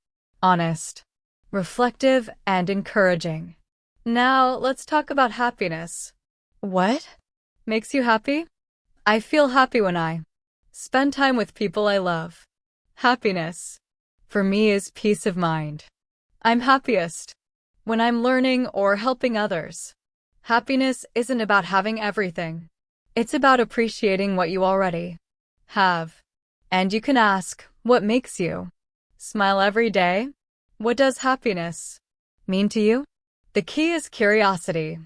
Honest, reflective, and encouraging. Now, let's talk about happiness. What makes you happy? I feel happy when I spend time with people I love. Happiness, for me, is peace of mind. I'm happiest when I'm learning or helping others. Happiness isn't about having everything. It's about appreciating what you already have. And you can ask, what makes you smile every day? What does happiness mean to you? The key is curiosity,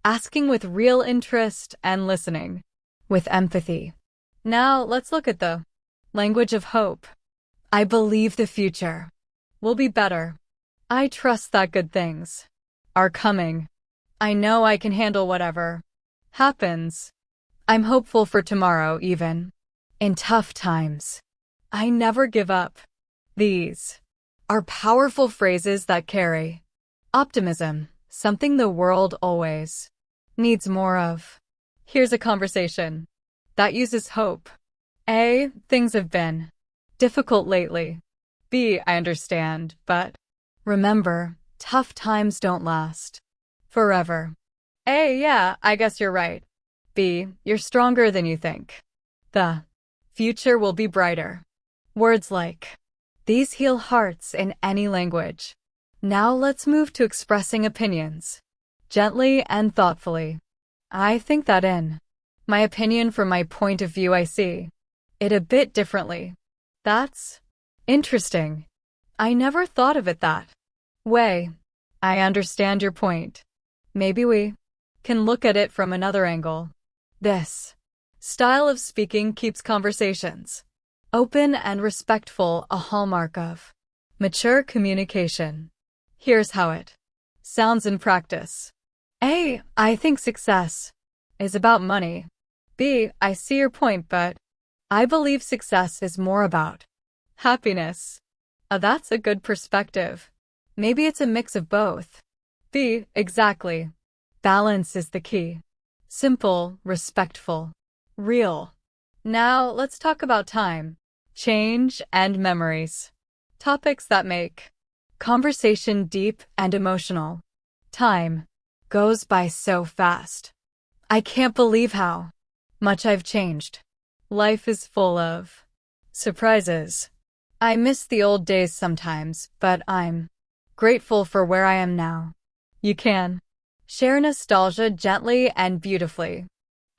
asking with real interest and listening with empathy. Now let's look at the language of hope. I believe the future will be better. I trust that good things are coming. I know I can handle whatever happens. I'm hopeful for tomorrow, even in tough times. I never give up. These are powerful phrases that carry optimism, something the world always needs more of. Here's a conversation that uses hope. A. Things have been difficult lately. B. I understand, but remember, tough times don't last forever. A. Yeah, I guess you're right. B. You're stronger than you think. The future will be brighter. Words like these heal hearts in any language. Now let's move to expressing opinions gently and thoughtfully. I think that in my opinion, from my point of view, I see it a bit differently. That's interesting. I never thought of it that way. I understand your point. Maybe we can look at it from another angle. This style of speaking keeps conversations open and respectful, a hallmark of mature communication. Here's how it sounds in practice. A. I think success is about money. B. I see your point, but I believe success is more about happiness. That's a good perspective. Maybe it's a mix of both. B. Exactly. Balance is the key. Simple, respectful, real. Now let's talk about time, change, and memories. Topics that make conversation deep and emotional. Time goes by so fast. I can't believe how much I've changed. Life is full of surprises. I miss the old days sometimes, but I'm grateful for where I am now. You can share nostalgia gently and beautifully.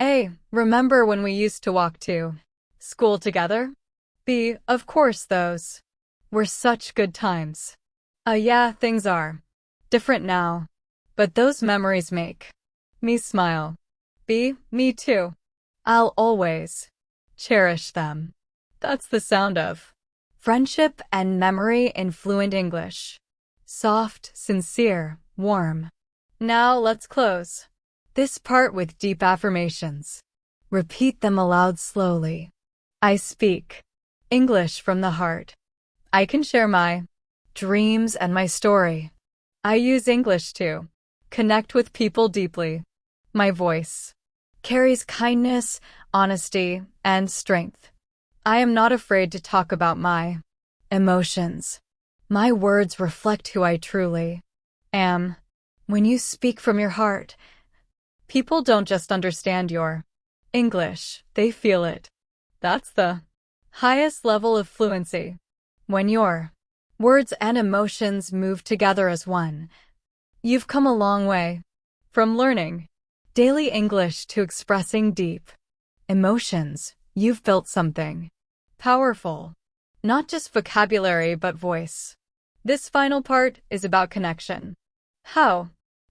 A. Remember when we used to walk to school together? B. Of course, those were such good times. Yeah, things are different now, but those memories make me smile. B. Me too. I'll always cherish them. That's the sound of friendship and memory in fluent English. Soft, sincere, warm. Now let's close this part with deep affirmations. Repeat them aloud slowly. I speak English from the heart. I can share my dreams and my story. I use English to connect with people deeply. My voice carries kindness, honesty, and strength. I am not afraid to talk about my emotions. My words reflect who I truly am. When you speak from your heart, people don't just understand your English, they feel it. That's the highest level of fluency. When your words and emotions move together as one, you've come a long way. From learning daily English to expressing deep emotions, you've built something powerful. Not just vocabulary, but voice. This final part is about connection. How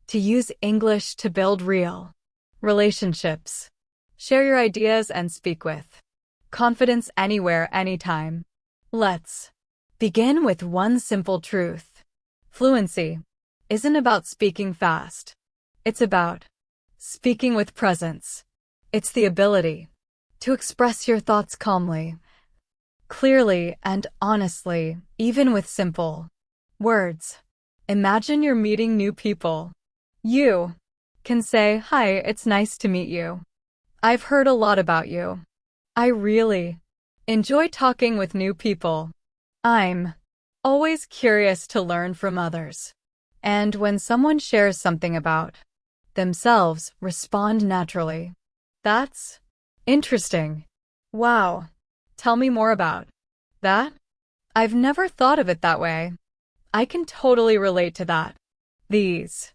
to use English to build real relationships. Share your ideas and speak with confidence anywhere, anytime. Let's Begin with one simple truth. Fluency isn't about speaking fast. It's about speaking with presence. It's the ability to express your thoughts calmly, clearly, and honestly, even with simple words. Imagine you're meeting new people. You can say, "Hi, it's nice to meet you. I've heard a lot about you. I really enjoy talking with new people. I'm always curious to learn from others." And when someone shares something about themselves, respond naturally. "That's interesting. Wow. Tell me more about that. I've never thought of it that way." I can totally relate to that. These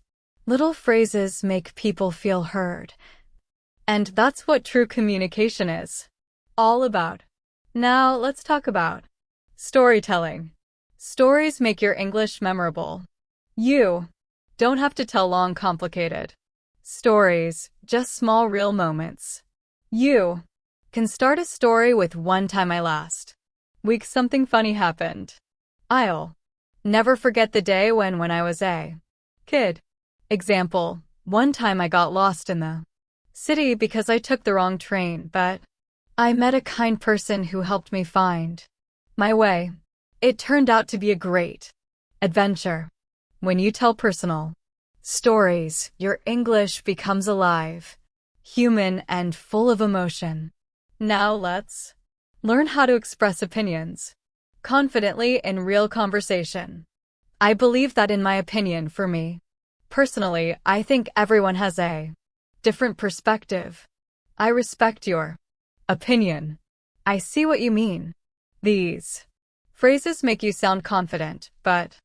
little phrases make people feel heard. And that's what true communication is all about. Now let's talk about storytelling. Stories make your English memorable. You don't have to tell long, complicated stories, just small, real moments. You can start a story with "One time last week something funny happened. I'll never forget the day when I was a kid." Example, "One time I got lost in the city because I took the wrong train, but I met a kind person who helped me find my way. It turned out to be a great adventure." When you tell personal stories, your English becomes alive, human, and full of emotion. Now let's learn how to express opinions confidently in real conversation. I believe that, in my opinion, for me personally, I think everyone has a different perspective. I respect your opinion. I see what you mean. These phrases make you sound confident, but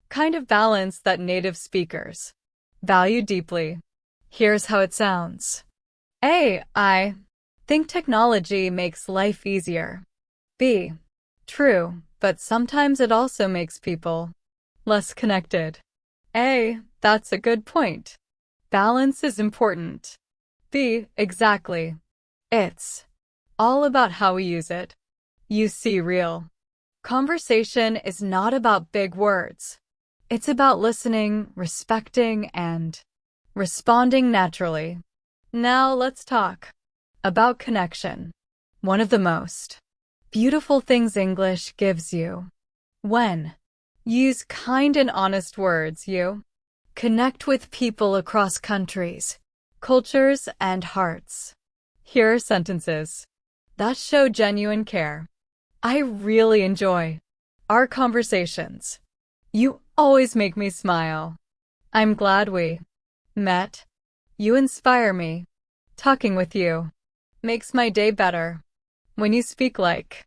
kind of balance that native speakers value deeply. Here's how it sounds. A. I think technology makes life easier. B. True, but sometimes it also makes people less connected. A. That's a good point. Balance is important. B. Exactly. It's all about how we use it. You see, real conversation is not about big words. It's about listening, respecting, and responding naturally. Now let's talk about connection. One of the most beautiful things English gives you. When you use kind and honest words, you connect with people across countries, cultures, and hearts. Here are sentences that show genuine care. I really enjoy our conversations. You always make me smile. I'm glad we met. You inspire me. Talking with you makes my day better. When you speak like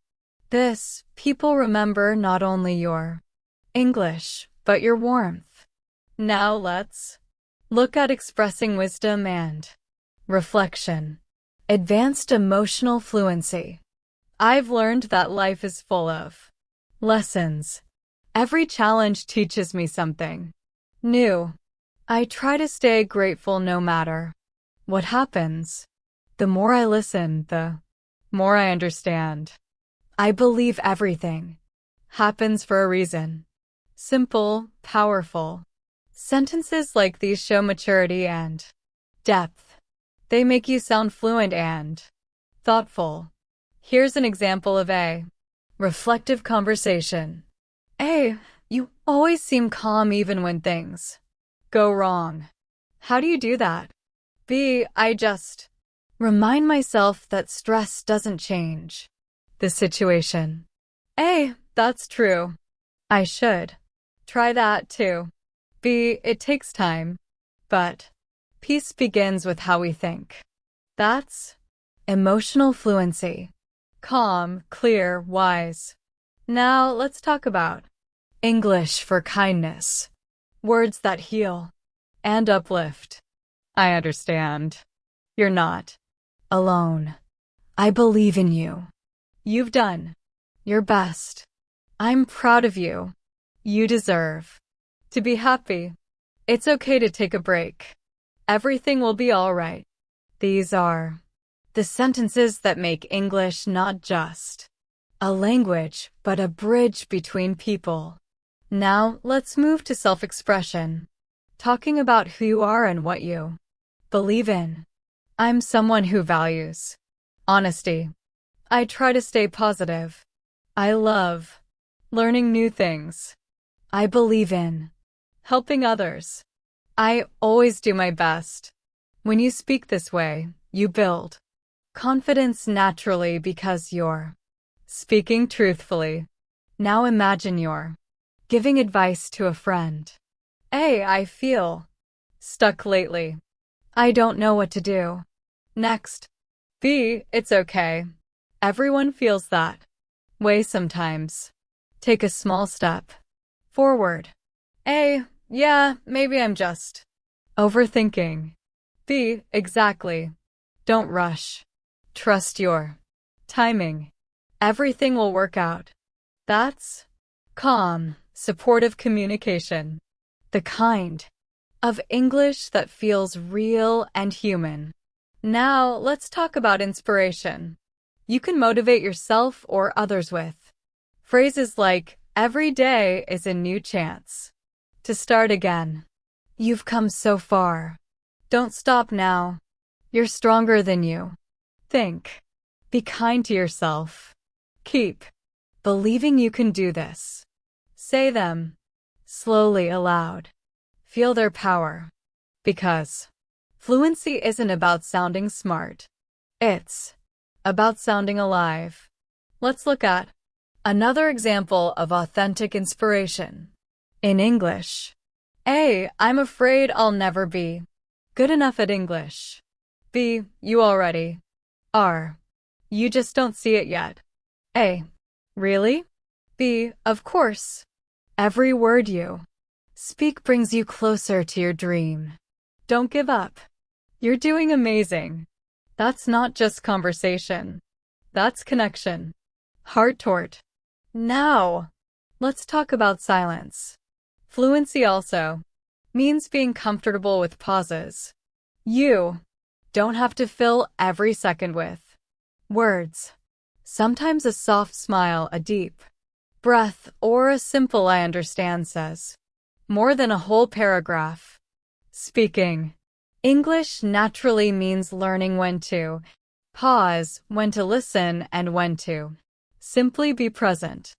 this, people remember not only your English, but your warmth. Now let's look at expressing wisdom and reflection. Advanced emotional fluency. I've learned that life is full of lessons. Every challenge teaches me something new. I try to stay grateful no matter what happens. The more I listen, the more I understand. I believe everything happens for a reason. Simple, powerful sentences like these show maturity and depth. They make you sound fluent and thoughtful. Here's an example of a reflective conversation. A. You always seem calm even when things go wrong. How do you do that? B. I just remind myself that stress doesn't change the situation. A. That's true. I should try that too. B. It takes time, but peace begins with how we think. That's emotional fluency. Calm, clear, wise. Now let's talk about English for kindness. Words that heal and uplift. I understand. You're not alone. I believe in you. You've done your best. I'm proud of you. You deserve to be happy. It's okay to take a break. Everything will be all right. These are the sentences that make English not just a language, but a bridge between people. Now, let's move to self-expression. Talking about who you are and what you believe in. I'm someone who values honesty. I try to stay positive. I love learning new things. I believe in helping others. I always do my best. When you speak this way, you build confidence naturally because you're speaking truthfully. Now imagine you're giving advice to a friend. A. I feel stuck lately. I don't know what to do. Next. B. It's okay. Everyone feels that way sometimes. Take a small step forward. A. Yeah, maybe I'm just overthinking. B. Exactly. Don't rush. Trust your timing. Everything will work out. That's calm, supportive communication. The kind of English that feels real and human. Now, let's talk about inspiration. You can motivate yourself or others with phrases like, every day is a new chance to start again. You've come so far. Don't stop now. You're stronger than you think. Be kind to yourself. Keep believing you can do this. Say them slowly aloud. Feel their power. Because fluency isn't about sounding smart. It's about sounding alive. Let's look at another example of authentic inspiration. In English. A. I'm afraid I'll never be good enough at English. B. You already are. You just don't see it yet. A. Really? B. Of course. Every word you speak brings you closer to your dream. Don't give up. You're doing amazing. That's not just conversation. That's connection. Heart tort. Now, let's talk about silence. Fluency also means being comfortable with pauses. You don't have to fill every second with words. Sometimes a soft smile, a deep breath, or a simple I understand says more than a whole paragraph. Speaking English naturally means learning when to pause, when to listen, and when to simply be present.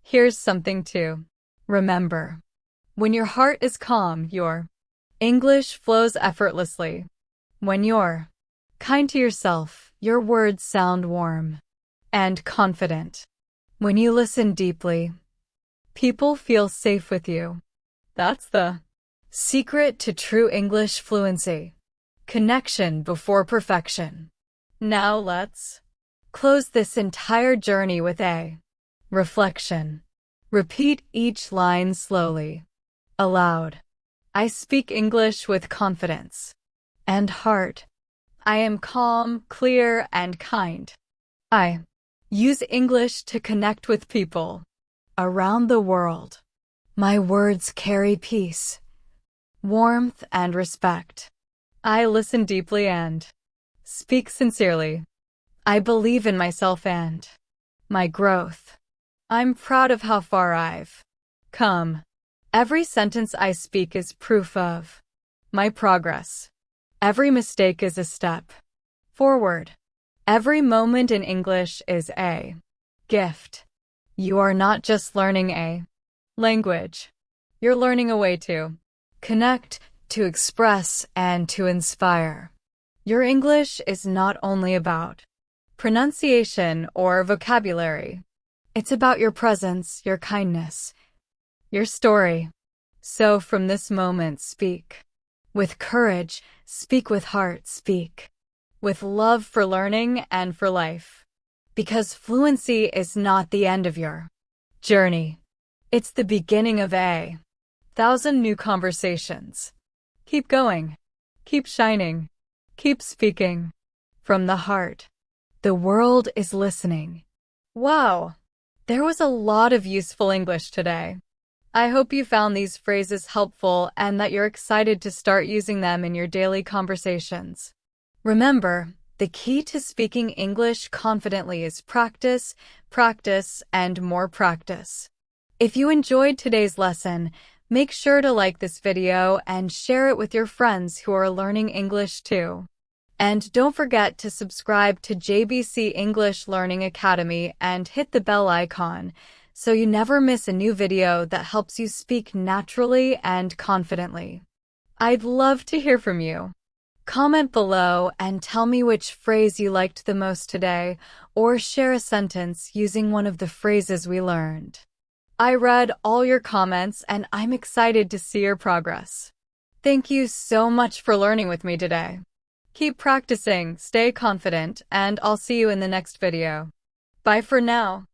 Here's something to remember. When your heart is calm, your English flows effortlessly. When you're kind to yourself, your words sound warm and confident. When you listen deeply, people feel safe with you. That's the secret to true English fluency. Connection before perfection. Now let's close this entire journey with a reflection. Repeat each line slowly, aloud. I speak English with confidence and heart. I am calm, clear, and kind. I use English to connect with people around the world. My words carry peace, warmth, and respect. I listen deeply and speak sincerely. I believe in myself and my growth. I'm proud of how far I've come. Every sentence I speak is proof of my progress. Every mistake is a step forward. Every moment in English is a gift. You are not just learning a language. You're learning a way to connect, to express, and to inspire. Your English is not only about pronunciation or vocabulary. It's about your presence, your kindness, your story. So from this moment, speak with courage, speak with heart, speak with love for learning and for life. Because fluency is not the end of your journey. It's the beginning of 1,000 new conversations. Keep going. Keep shining. Keep speaking. From the heart. The world is listening. Wow! There was a lot of useful English today. I hope you found these phrases helpful and that you're excited to start using them in your daily conversations. Remember, The key to speaking English confidently is practice, practice, and more practice. If you enjoyed today's lesson, make sure to like this video and share it with your friends who are learning English too. And don't forget to subscribe to JBC English Learning Academy and hit the bell icon so you never miss a new video that helps you speak naturally and confidently. I'd love to hear from you. Comment below and tell me which phrase you liked the most today, or share a sentence using one of the phrases we learned. I read all your comments and I'm excited to see your progress. Thank you so much for learning with me today. Keep practicing, stay confident, and I'll see you in the next video. Bye for now.